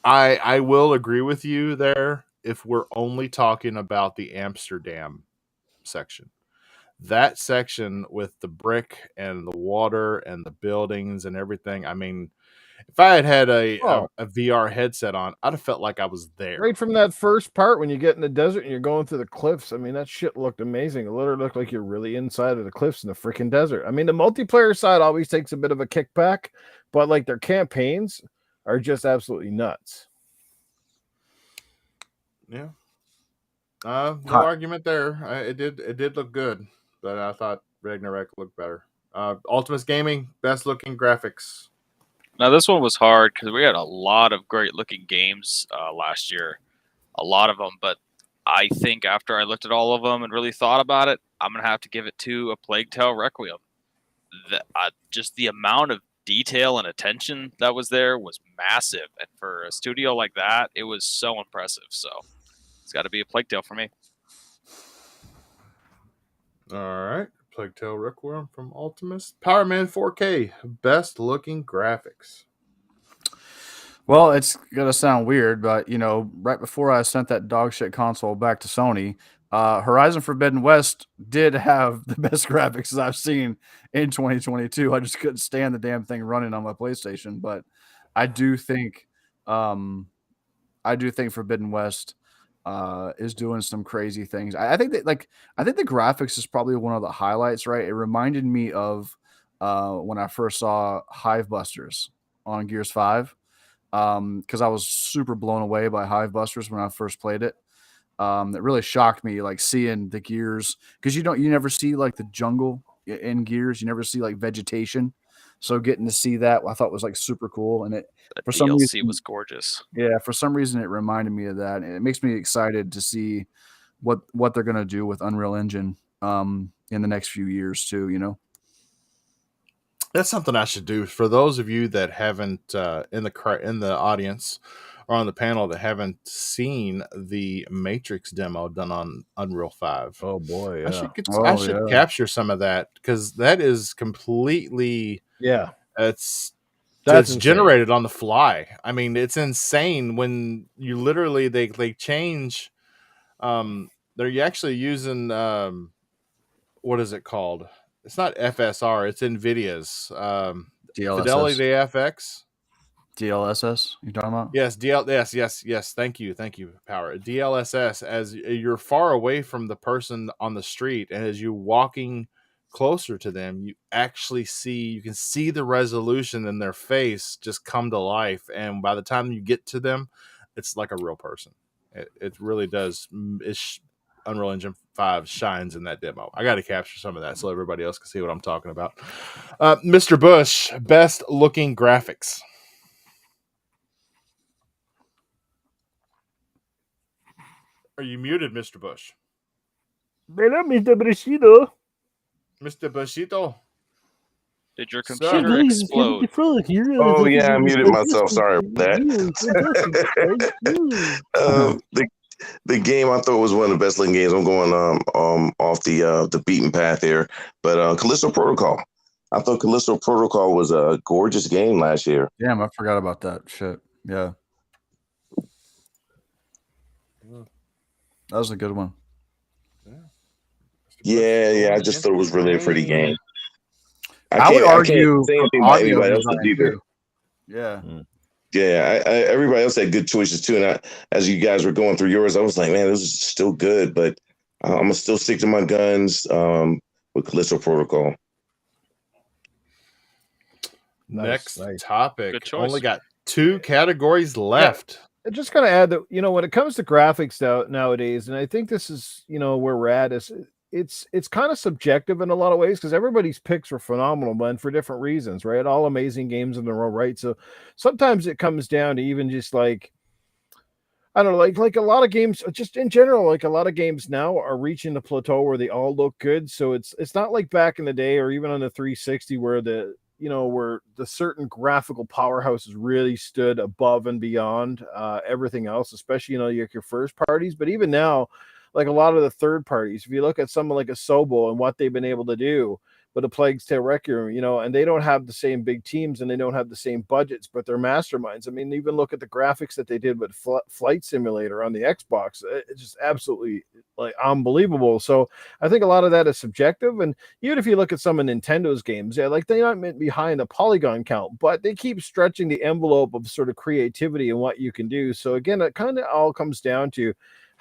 I will agree with you there if we're only talking about the Amsterdam section. That section with the brick and the water and the buildings and everything. I mean, if I had a VR headset on, I'd have felt like I was there. Right from that first part when you get in the desert and you're going through the cliffs. I mean, that shit looked amazing. It literally looked like you're really inside of the cliffs in the freaking desert. I mean, the multiplayer side always takes a bit of a kickback, but like their campaigns are just absolutely nuts. Yeah. No argument there. It did look good, but I thought Ragnarok looked better. Ultimus Gaming, best looking graphics. Now, this one was hard because we had a lot of great-looking games last year. A lot of them, but I think after I looked at all of them and really thought about it, I'm going to have to give it to A Plague Tale Requiem. Just the amount of detail and attention that was there was massive. And for a studio like that, it was so impressive. So it's got to be A Plague Tale for me. All right. Plague Tale Requiem from Ultimus. Power Man 4K. Best looking graphics. Well, it's gonna sound weird, but right before I sent that dog shit console back to Sony, Horizon Forbidden West did have the best graphics I've seen in 2022. I just couldn't stand the damn thing running on my PlayStation, but I do think Forbidden West is doing some crazy things. I think that I think the graphics is probably one of the highlights, right? It reminded me of when I first saw Hive Busters on Gears 5. Because I was super blown away by Hive Busters when I first played it. It really shocked me, like seeing the Gears, because you never see like the jungle in Gears, you never see like vegetation. So getting to see that, I thought was like super cool, and for some reason was gorgeous. Yeah, for some reason it reminded me of that, and it makes me excited to see what they're gonna do with Unreal Engine in the next few years too. That's something I should do for those of you that haven't in the audience or on the panel that haven't seen the Matrix demo done on Unreal 5. Oh boy, yeah. I should capture some of that because that is completely it's generated on the fly. I mean, it's insane when you literally they change. They're actually using what is it called? It's not FSR. It's NVIDIA's DLSS. Fidelity FX. DLSS. You talking about? Yes, yes. Thank you, Power. DLSS. As you're far away from the person on the street, and as you're walking closer to them, you can see the resolution in their face just come to life. And by the time you get to them, it's like a real person. It really does. Unreal Engine 5 shines in that demo. I got to capture some of that so everybody else can see what I'm talking about. Mr. Bush, best looking graphics. Are you muted, Mr. Bush? Hello, Mr. Bushito. Mr. Bushito. Did your computer explode? Oh yeah, I muted myself. Sorry about that. The game I thought was one of the best looking games. I'm going off the beaten path here, but Callisto Protocol. I thought Callisto Protocol was a gorgeous game last year. Damn, I forgot about that shit. Yeah, that was a good one. Yeah. I just thought it was really a pretty game. I would argue say anything about anybody else either. Yeah. Yeah, everybody else had good choices too. And as you guys were going through yours, I was like, man, this is still good, but I'm going to still stick to my guns with Callisto Protocol. Next topic. Good choice. Only got 2 categories left. Yeah. I'm just going to add that, when it comes to graphics nowadays, and I think this is, where we're at, is it's kind of subjective in a lot of ways because everybody's picks were phenomenal, but for different reasons, right? All amazing games in a row, right? So sometimes it comes down to even just like, I don't know, like a lot of games, just in general, like a lot of games now are reaching the plateau where they all look good. So it's not like back in the day or even on the 360 where where the certain graphical powerhouses really stood above and beyond everything else, especially, your first parties. But even now, like a lot of the third parties, if you look at someone like a Sobo and what they've been able to do, but a Plague's Tale Requiem, and they don't have the same big teams and they don't have the same budgets, but they're masterminds. I mean, even look at the graphics that they did with Flight Simulator on the Xbox. It's just absolutely like unbelievable. So I think a lot of that is subjective. And even if you look at some of Nintendo's games, like they're not meant behind the polygon count, but they keep stretching the envelope of sort of creativity and what you can do. So again, it kind of all comes down to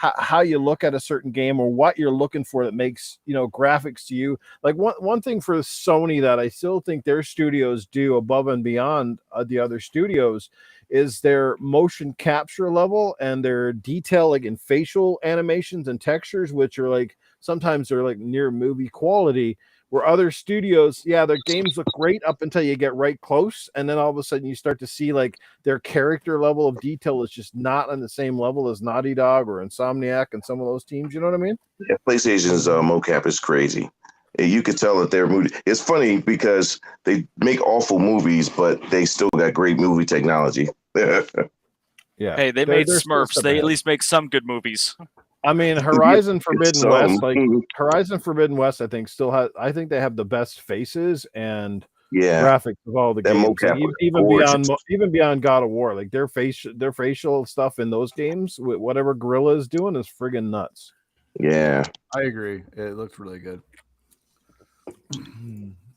how you look at a certain game or what you're looking for that makes, graphics to you. Like one thing for Sony that I still think their studios do above and beyond the other studios is their motion capture level and their detail, like in facial animations and textures, which are like, sometimes they're like near movie quality, where other studios, their games look great up until you get right close. And then all of a sudden you start to see like their character level of detail is just not on the same level as Naughty Dog or Insomniac and some of those teams. You know what I mean? Yeah, PlayStation's mocap is crazy. You could tell that they're movie. It's funny because they make awful movies, but they still got great movie technology. Yeah. Hey, they made Smurfs. They at least make some good movies. I mean, Horizon Forbidden So, West, like Horizon Forbidden West, I think still has. I think they have the best faces and yeah, graphics of all the that games, mocap like, was even gorgeous. beyond God of War. Like their facial stuff in those games, with whatever Gorilla is doing, is friggin' nuts. Yeah. I agree. It looked really good.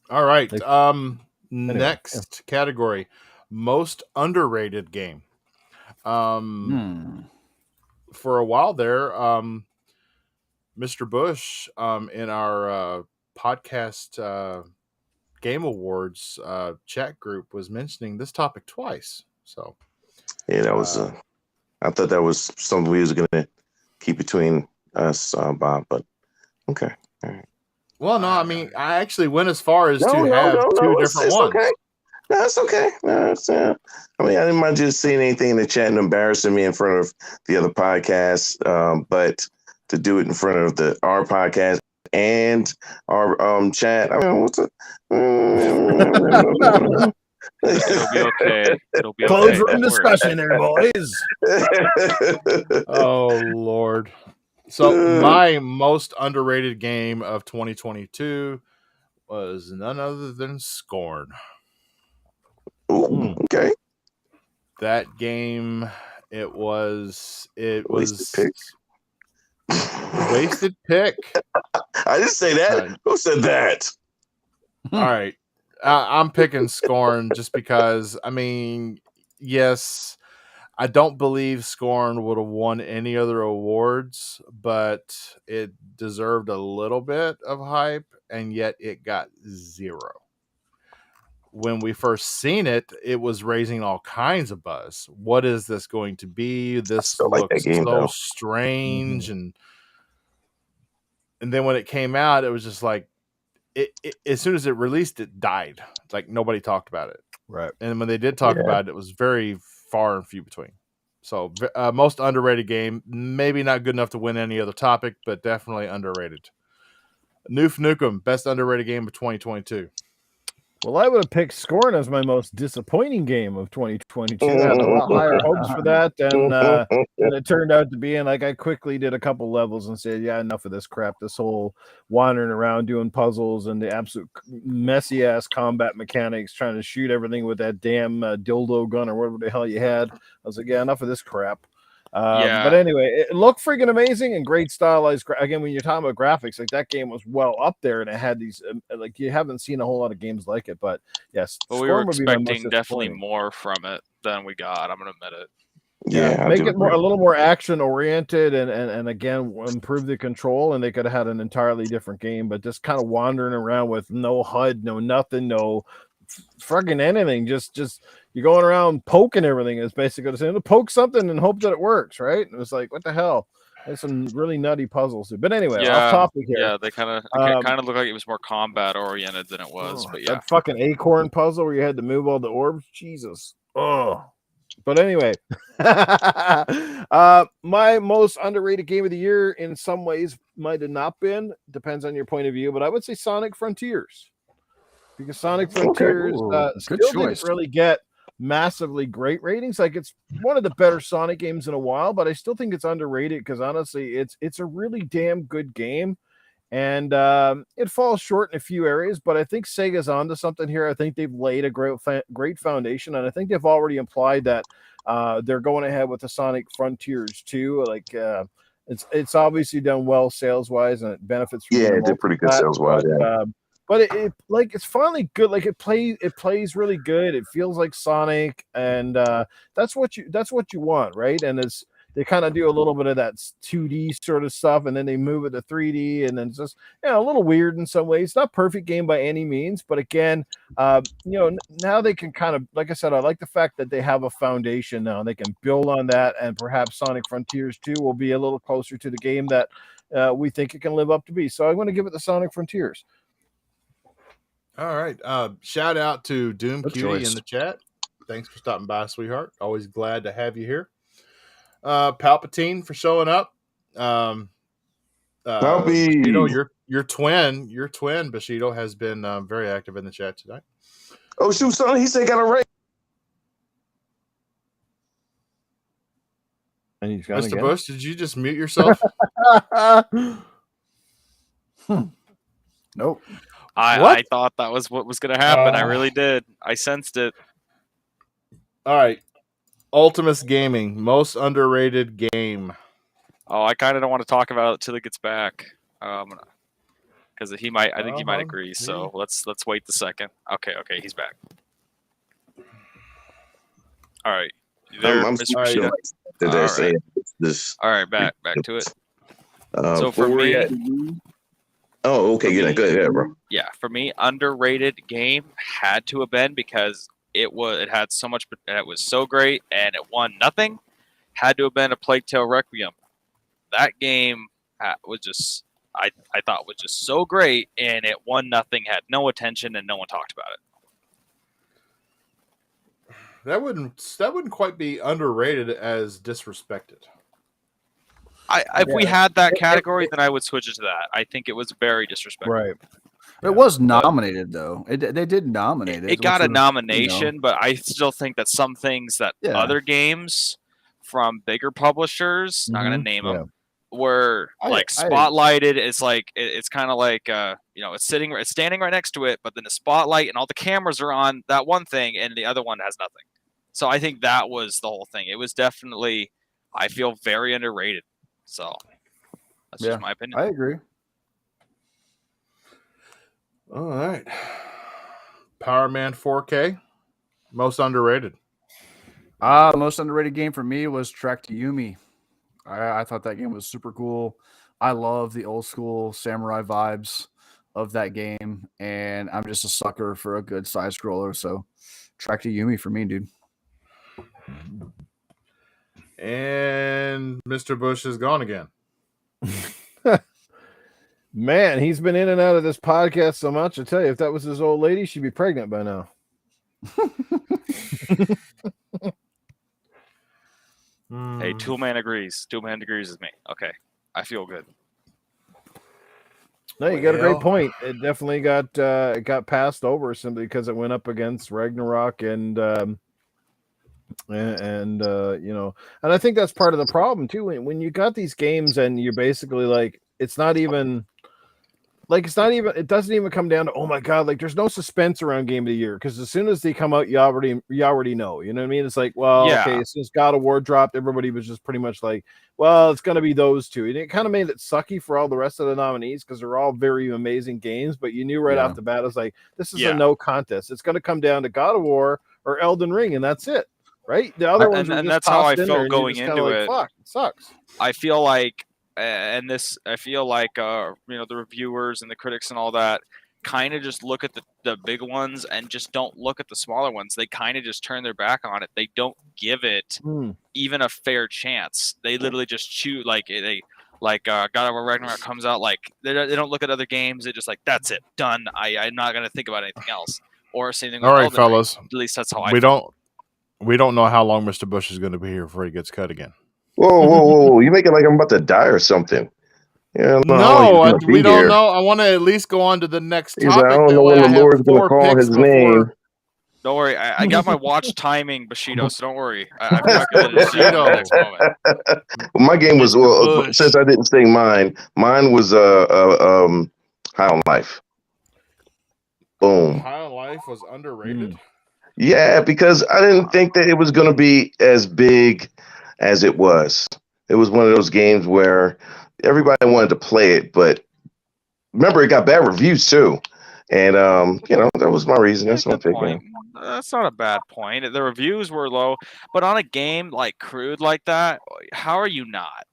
All right. Anyway, Next category, most underrated game. For a while there, Mr. Bush, in our podcast Game Awards chat group, was mentioning this topic twice. So, yeah, that was. I thought that was something we was gonna keep between us, Bob. But okay. All right. Well, no, I mean, I actually went as far as to have two different it's ones. Okay. No, it's okay. No, it's, I mean, I didn't mind just seeing anything in the chat and embarrassing me in front of the other podcasts, but to do it in front of our podcast and our chat, I mean, what's it? It'll be okay. It'll be Close okay. room discussion there, boys. Oh, Lord. So my most underrated game of 2022 was none other than Scorn. Ooh, okay. That game, it was Wasted wasted pick. I didn't say that. Who said that? All right. I'm picking Scorn just because, I mean, yes, I don't believe Scorn would have won any other awards, but it deserved a little bit of hype, and yet it got zero. When we first seen it, it was raising all kinds of buzz. What is this going to be? This like that looks game, so though. strange, and then when it came out, it was just like, it as soon as it released, it died. Like nobody talked about it. Right. And when they did talk about it, it was very far and few between. So most underrated game, maybe not good enough to win any other topic, but definitely underrated. Noof Nukem, best underrated game of 2022. Well, I would have picked Scorn as my most disappointing game of 2022. I had a lot higher hopes for that, and it turned out to be. And like, I quickly did a couple levels and said, "Yeah, enough of this crap. This whole wandering around doing puzzles and the absolute messy ass combat mechanics, trying to shoot everything with that damn dildo gun or whatever the hell you had." I was like, "Yeah, enough of this crap." But anyway, it looked freaking amazing and great stylized. Again, when you're talking about graphics, like that game was well up there, and it had these like, you haven't seen a whole lot of games like it. But yes, but we were expecting definitely more from it than we got. I'm gonna admit it. Yeah, make it a little more action oriented, and again, improve the control, and they could have had an entirely different game. But just kind of wandering around with no HUD, no nothing, no friggin' anything, just you're going around poking everything is basically saying to poke something and hope that it works, right? And it was like, what the hell? There's some really nutty puzzles. But anyway, off topic here. Yeah, they kind of looked like it was more combat oriented than it was. But yeah, that fucking acorn puzzle where you had to move all the orbs, Jesus. Oh. But anyway, my most underrated game of the year in some ways might have not been, depends on your point of view, but I would say Sonic Frontiers. Because Sonic Frontiers still didn't really get massively great ratings. Like, it's one of the better Sonic games in a while, but I still think it's underrated because honestly, it's a really damn good game. And it falls short in a few areas, but I think Sega's onto something here. I think they've laid a great foundation, and I think they've already implied that they're going ahead with the Sonic Frontiers 2. Like, it's obviously done well sales wise, and it benefits from it did pretty good sales wise. But it's finally good. Like, it plays really good. It feels like Sonic, and that's what you want, right? And they kind of do a little bit of that 2D sort of stuff, and then they move it to 3D, and then it's just a little weird in some ways. It's not perfect game by any means, but again, now they can kind of, like I said, I like the fact that they have a foundation now. They can build on that, and perhaps Sonic Frontiers 2 will be a little closer to the game that we think it can live up to be. So I'm going to give it the Sonic Frontiers. All right. Shout out to Doom Cutie in the chat. Thanks for stopping by, sweetheart. Always glad to have you here. Palpatine for showing up. Bushido, your twin Bushido has been very active in the chat tonight. Oh shoot, son! He said got a raise. Mr. Bush, did you just mute yourself? Nope. I thought that was what was going to happen. I really did. I sensed it. All right. Ultimus Gaming, most underrated game. Oh, I kind of don't want to talk about it till it gets back. Because he might, I think he might agree. So let's wait the second. Okay, he's back. All right, there, I'm Mr. Machida. All right, back to it. So for me, oh, okay, good, bro. Yeah, for me, underrated game had to have been because it had so much, it was so great, and it won nothing. Had to have been A Plague Tale Requiem. That game was just, I thought was just so great, and it won nothing, had no attention, and no one talked about it. That wouldn't quite be underrated as disrespected. If we had that category, then I would switch it to that. I think it was very disrespectful. Right. It was nominated though. They did nominate it. It got a nomination, but I still think that some things that other games from bigger publishers, not going to name them, were spotlighted. It's like it's kind of like it's standing right next to it, but then the spotlight and all the cameras are on that one thing, and the other one has nothing. So I think that was the whole thing. It was definitely, I feel, very underrated. So that's just my opinion. I agree. All right. Power Man 4K, most underrated. Most underrated game for me was Track to Yumi. I thought that game was super cool. I love the old school samurai vibes of that game, and I'm just a sucker for a good side scroller. So Track to Yumi for me, dude. And Mr. Bush is gone again. Man, he's been in and out of this podcast so much. I tell you, if that was his old lady, she'd be pregnant by now. Hey, Toolman agrees. Toolman agrees with me. Okay, I feel good. No, you got a great point. It definitely got passed over simply because it went up against Ragnarok and I think that's part of the problem too. When you got these games and you're basically like, it doesn't even come down to, oh my God, like there's no suspense around Game of the Year because as soon as they come out, you already know. You know what I mean? It's like, well, okay, as soon as God of War dropped, everybody was just pretty much like, well, it's going to be those two. And it kind of made it sucky for all the rest of the nominees because they're all very amazing games, but you knew right off the bat, it was like, this is a no contest. It's going to come down to God of War or Elden Ring, and that's it. Right? The other ones, and that's how I felt going into it. Fuck, it sucks. I feel like, the reviewers and the critics and all that kind of just look at the big ones and just don't look at the smaller ones. They kind of just turn their back on it. They don't give it even a fair chance. They literally just choose God of War Ragnarok comes out, like they don't look at other games. They're just like, that's it, done. I'm not gonna think about anything else. Or same thing. All right, fellas. At least that's how I feel. We don't know how long Mr. Bush is going to be here before he gets cut again. Whoa. You make it like I'm about to die or something. Yeah, no, we don't know. I want to at least go on to the next topic. Like, I don't know when the Lord's going to call his name. Don't worry. I got my watch timing, Bushido, so don't worry. I'm not going to see the next moment. Well, my game was, since I didn't say mine was High on Life. Boom. High on Life was underrated? Yeah, because I didn't think that it was going to be as big as it was. It was one of those games where everybody wanted to play it, but remember, it got bad reviews too. And, that was my reason. That's my opinion. That's not a bad point. The reviews were low, but on a game like Crude like that, how are you not?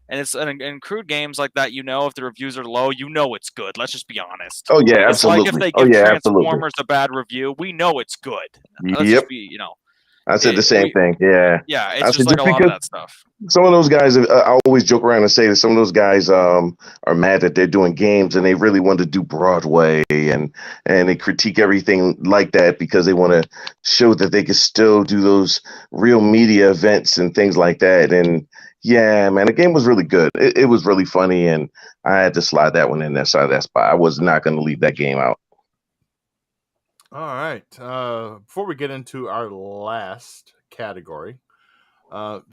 And it's in Crude games like that, if the reviews are low, it's good. Let's just be honest. Oh yeah, it's absolutely. Like if they give Transformers a bad review, we know it's good. Let's just be, I said the same thing. Yeah. Yeah, it's just like a lot of that stuff. Some of those guys, I always joke around and say that some of those guys are mad that they're doing games and they really want to do Broadway and they critique everything like that because they want to show that they can still do those real media events and things like that. And yeah, man, the game was really good. It was really funny, and I had to slide that one in that side of that spot. I was not going to leave that game out. All right. Before we get into our last category,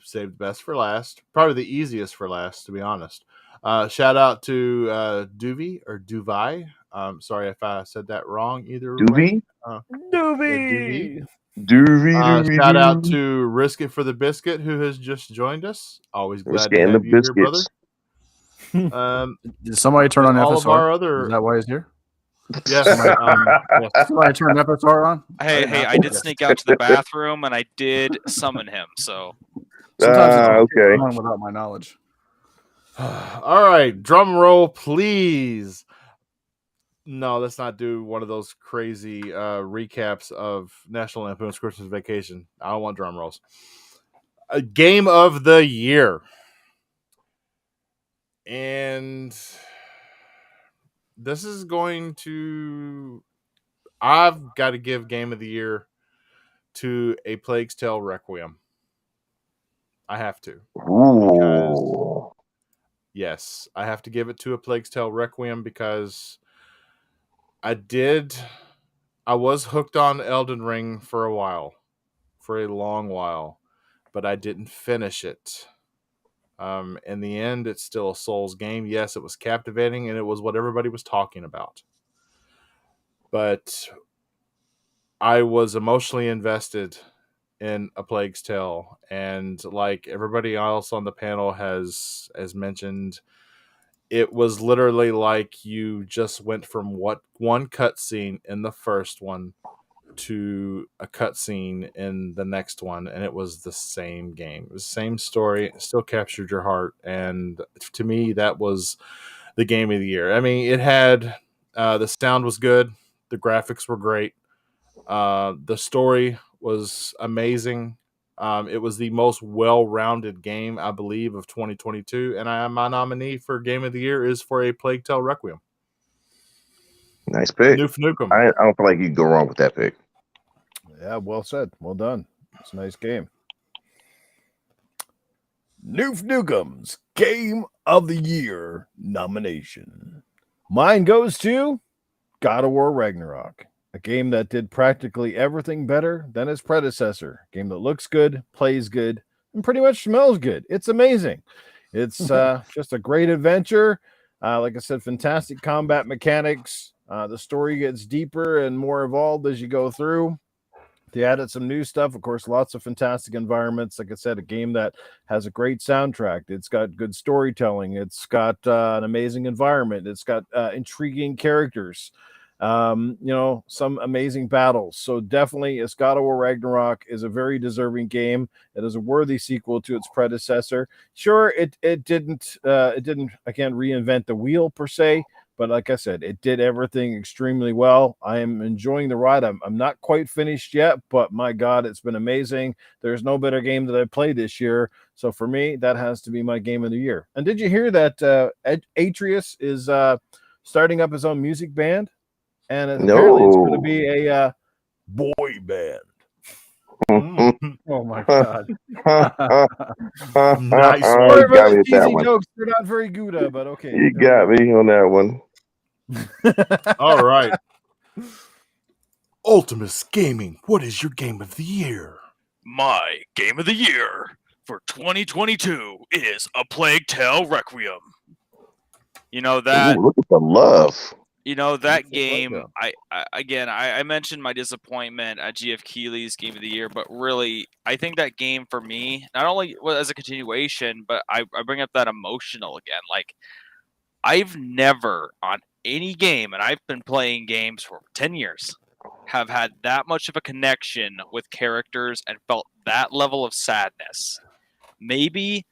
save the best for last, probably the easiest for last, to be honest. Shout out to Duvy or Duvai. Sorry if I said that wrong either way. Doobie? Doobie. Doobie. Shout out to Risk It for the Biscuit, who has just joined us. Always glad to have you here, brother. Did somebody turn on all FSR? Of our other... Is that why he's here? Yes. Yes. Somebody turned FSR on? Hey, I did sneak out to the bathroom and I did summon him. So sometimes it's okay. on without my knowledge. All right, drum roll, please. No, let's not do one of those crazy recaps of National Lampoon's Christmas Vacation. I don't want drum rolls. A game of the year. And this is going to... I've got to give game of the year to A Plague's Tale Requiem. I have to. Ooh. Yes, I have to give it to A Plague's Tale Requiem because I was hooked on Elden Ring for a long while, but I didn't finish it. In the end, it's still a Souls game. Yes, it was captivating, and it was what everybody was talking about. But I was emotionally invested in A Plague's Tale, and like everybody else on the panel has mentioned, it was literally like you just went from one cutscene in the first one to a cutscene in the next one, and it was the same game. It was the same story. It still captured your heart, and to me, that was the game of the year. I mean, it had the sound was good, the graphics were great, the story was amazing. It was the most well-rounded game, I believe, of 2022, and my nominee for Game of the Year is for A Plague Tale Requiem. Nice pick. Noof Nukem. I don't feel like you can go wrong with that pick. Yeah, well said. Well done. It's a nice game. Noof Nukem's Game of the Year nomination. Mine goes to God of War Ragnarok, a game that did practically everything better than its predecessor. A game that looks good, plays good, and pretty much smells good. It's amazing. It's just a great adventure. Like I said, fantastic combat mechanics. The story gets deeper and more evolved as you go through. They added some new stuff. Of course, lots of fantastic environments. Like I said, a game that has a great soundtrack. It's got good storytelling. It's got an amazing environment. It's got intriguing characters. Some amazing battles. So definitely, God of War Ragnarok is a very deserving game. It is a worthy sequel to its predecessor. Sure, it didn't again reinvent the wheel per se, but like I said, it did everything extremely well. I am enjoying the ride. I'm not quite finished yet, but my God, it's been amazing. There's no better game that I played this year. So for me, that has to be my game of the year. And did you hear that Atreus is starting up his own music band? And apparently it's going to be a boy band. Oh my God. Nice. Sorry about the cheesy jokes. They're not very good, but okay. You got me on that one. All right. Ultimus Gaming, what is your game of the year? My game of the year for 2022 is A Plague Tale Requiem. You know that. Ooh, look at the love. You know, that game, I mentioned my disappointment at GF Keighley's Game of the Year, but really, I think that game for me, not only as a continuation, but I bring up that emotional again. Like, I've never, on any game, and I've been playing games for 10 years, have had that much of a connection with characters and felt that level of sadness. Maybe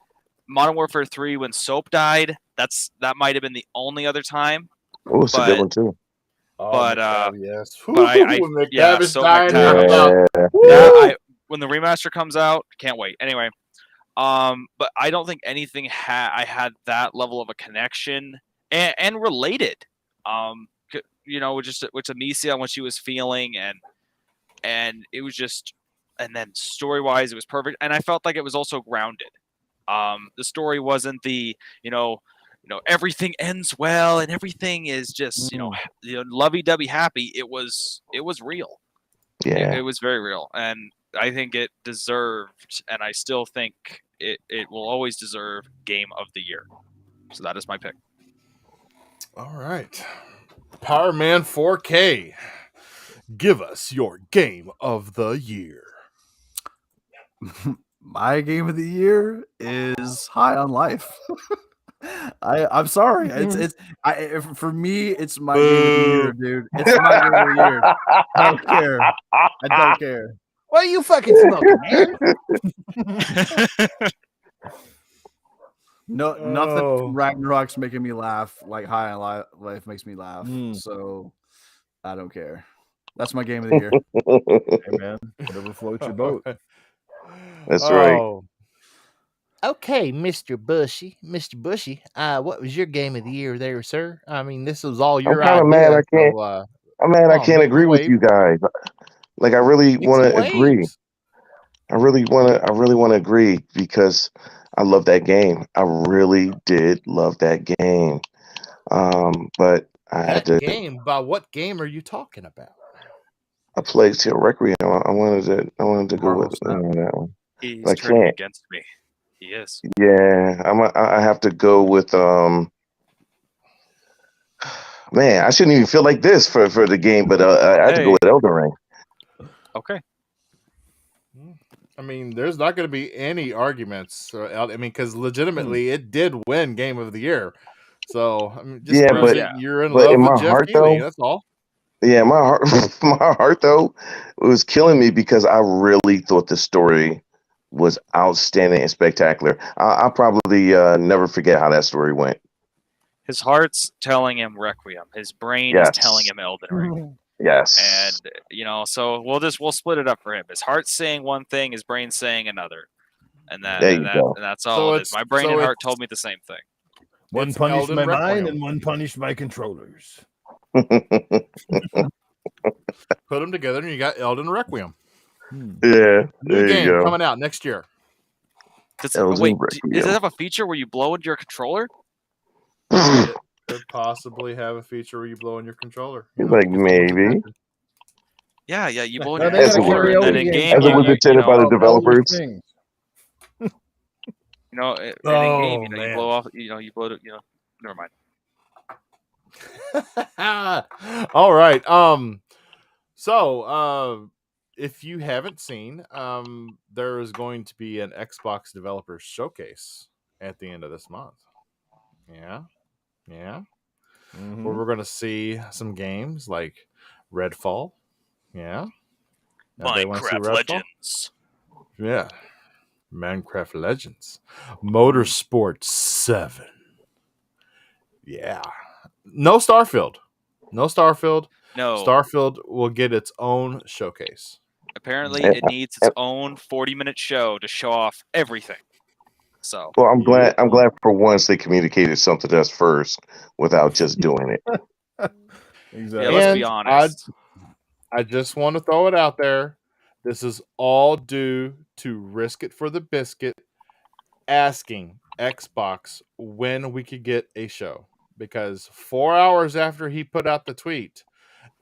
Modern Warfare 3 when Soap died, that might have been the only other time. Oh, it's a good one too. But yes. But when the remaster comes out, can't wait. Anyway, but I don't think anything I had that level of a connection and related. Just with Amicia and what she was feeling, and it was just, and then story wise, it was perfect, and I felt like it was also grounded. The story wasn't the everything ends well and everything is just lovey-dovey happy. It was real. Yeah, it was very real, and I think it deserved, and I still think it will always deserve Game of the Year. So that is my pick. All right. Power Man 4K. Give us your game of the year. My game of the year is High on Life. I'm sorry. For me, it's my game of the year, dude. It's my game of the year. I don't care. I don't care. What are you fucking smoking, man? Nothing from Ragnarok's making me laugh like High on Life makes me laugh. So I don't care. That's my game of the year. Hey, man, whatever floats your boat. That's right. Okay, Mr. Bushy. Mr. Bushy, what was your game of the year there, sir? I mean, this was all your idea. I'm mad I can't. I'm mad I can't agree with you guys. Like I really want to agree. I really want to agree because I love that game. I really did love that game. But I had to. Game? By what game are you talking about? I played Steel Requiem. I wanted to go with that one. He's turning against me. He is. Yeah, I have to go with man, I shouldn't even feel like this for the game, but I have to go with Elden Ring. Okay. I mean, there's not going to be any arguments. I mean, because legitimately, it did win Game of the Year. So, I mean, just you're in love with Jeff Keighley. That's all. Yeah, my heart though, it was killing me because I really thought the story was outstanding and spectacular. I'll probably never forget how that story went. His heart's telling him Requiem. His brain is telling him Elden Ring. Yes. And so we'll split it up for him. His heart's saying one thing, his brain's saying another. And that's all it is. My brain and heart told me the same thing. One punished my mind and one punished my controllers. Put them together and you got Elden Requiem. Yeah. New game coming out next year. Does it have a feature where you blow into your controller? It could possibly have a feature where you blow in your controller. Like maybe. Yeah, you blow in your controller, and then in game, as it was intended by the developers. In game, you blow off. You blow it. Never mind. All right. So, if you haven't seen, there is going to be an Xbox developer showcase at the end of this month. Yeah. Where we're going to see some games like Redfall. Yeah. Minecraft Legends. Yeah. Minecraft Legends. Motorsport 7. Yeah. No Starfield. No. Starfield will get its own showcase. Apparently, it needs its own 40-minute show to show off everything. So, well, I'm glad for once they communicated something to us first without just doing it. Exactly. Yeah, let's be honest. I just want to throw it out there. This is all due to Risk It for the Biscuit asking Xbox when we could get a show. Because 4 hours after he put out the tweet,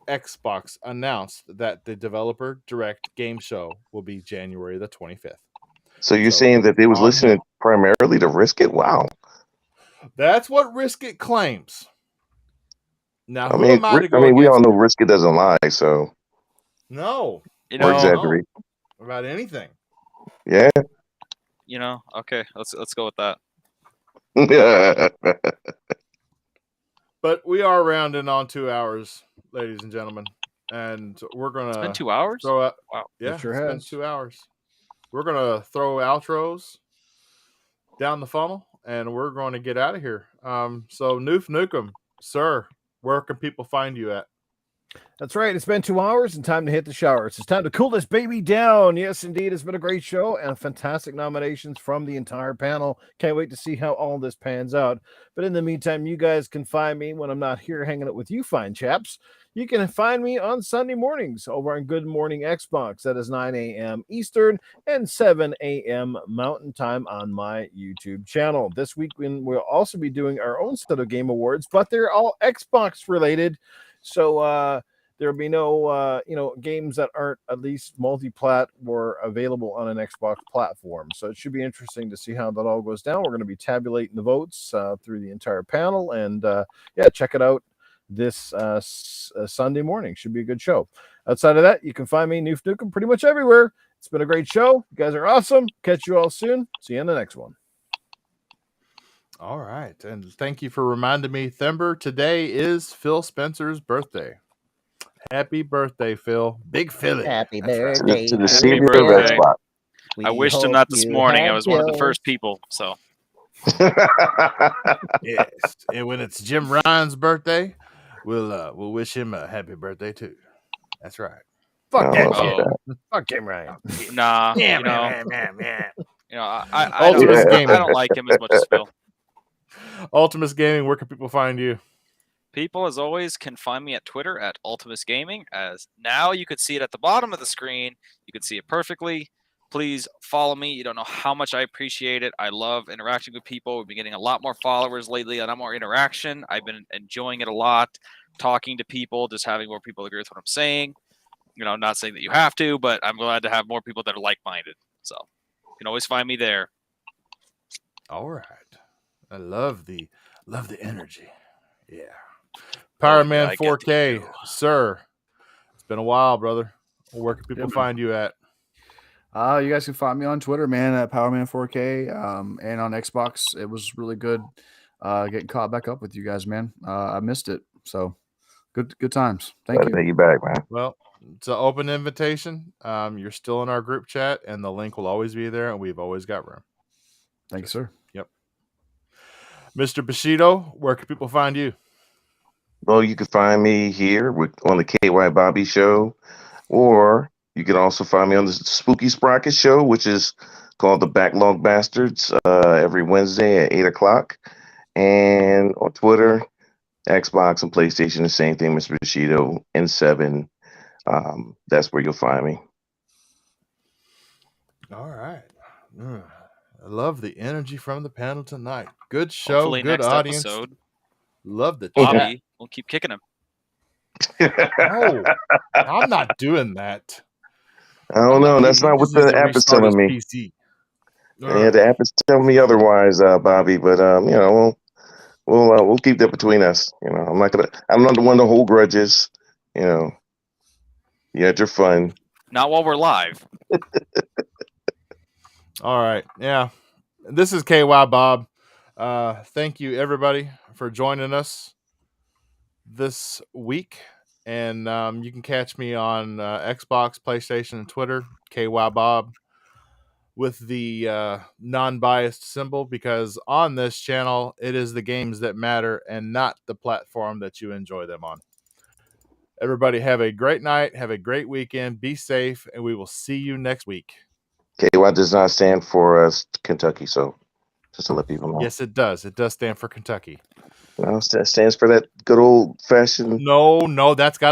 Xbox announced that the Developer Direct game show will be January the 25th. So you're saying that they was listening primarily to Risk It? Wow. That's what Risk It claims. Now, we all know Risk It doesn't lie, so. No. Or exaggerate. About anything. Yeah. Okay, let's go with that. But we are rounding on 2 hours, ladies and gentlemen. And we're going to... It's been 2 hours? Wow. Yeah, it's been 2 hours. We're going to throw outros down the funnel, and we're going to get out of here. So, Noof Nukem, sir, where can people find you at? That's right. It's been 2 hours and time to hit the showers. It's time to cool this baby down. Yes, indeed. It's been a great show and fantastic nominations from the entire panel. Can't wait to see how all this pans out. But in the meantime, you guys can find me when I'm not here hanging out with you fine chaps. You can find me on Sunday mornings over on Good Morning Xbox. That is 9 a.m. Eastern and 7 a.m. Mountain Time on my YouTube channel. This week, we'll also be doing our own set of game awards, but they're all Xbox related. So there'll be no games that aren't at least multi-plat or available on an Xbox platform. So it should be interesting to see how that all goes down. We're going to be tabulating the votes through the entire panel, and check it out this Sunday morning. Should be a good show. Outside of that, you can find me, Noof Nukem, pretty much everywhere. It's been a great show. You guys are awesome. Catch you all soon. See you in the next one. All right. And thank you for reminding me, Thember, today is Phil Spencer's birthday. Happy birthday, Phil. Big Philly. Happy That's birthday. To the Happy savior of birthday. Xbox. I wished him that this morning. I was one of the first people. So Yes. And when it's Jim Ryan's birthday, we'll wish him a happy birthday too. That's right. Fuck that Oh, shit. Fuck Jim Ryan. nah, Yeah, you know, I Ultimate don't, Gaming. I don't like him as much as Phil. Ultimus Gaming, where can people find you? People, as always, can find me at Twitter at Ultimus Gaming. As now you could see it at the bottom of the screen. You can see it perfectly. Please follow me. You don't know how much I appreciate it. I love interacting with people. We've been getting a lot more followers lately, a lot more interaction. I've been enjoying it a lot, talking to people, just having more people agree with what I'm saying. Not saying that you have to, but I'm glad to have more people that are like-minded. So you can always find me there. All right. I love the energy. Yeah. Power Man I get 4K, sir. It's been a while, brother. Where can people find you at? You guys can find me on Twitter, man, at PowerMan4K, and on Xbox. It was really good getting caught back up with you guys, man. I missed it, so good times. Thank you. Take you back, man. Well, it's an open invitation. You're still in our group chat, and the link will always be there, and we've always got room. Thank you, sir. Yep. Mr. Bushido, where can people find you? Well, you can find me here on the KY Bobby Show, or you can also find me on the Spooky Sprocket Show, which is called the Backlog Bastards, every Wednesday at 8 o'clock. And on Twitter, Xbox, and PlayStation, the same thing, Mr. Bushido, N7. That's where you'll find me. All right. I love the energy from the panel tonight. Good show, Hopefully good next audience. episode, Love the Bobby chat. will keep kicking him. No, I'm not doing that. I don't know. That's not what the app is telling me. PC. Yeah, the app is telling me otherwise, Bobby. But we'll keep that between us. I'm not the one to hold grudges. You had your fun. Not while we're live. All right. Yeah. This is KY Bob. Thank you, everybody, for joining us this week. And you can catch me on Xbox, PlayStation, and Twitter, KY Bob, with the non-biased symbol, because on this channel, it is the games that matter and not the platform that you enjoy them on. Everybody have a great night. Have a great weekend. Be safe, and we will see you next week. KY does not stand for Kentucky, so just to let people know. Yes, it does. It does stand for Kentucky. No, it stands for that good old fashioned. No, that's got to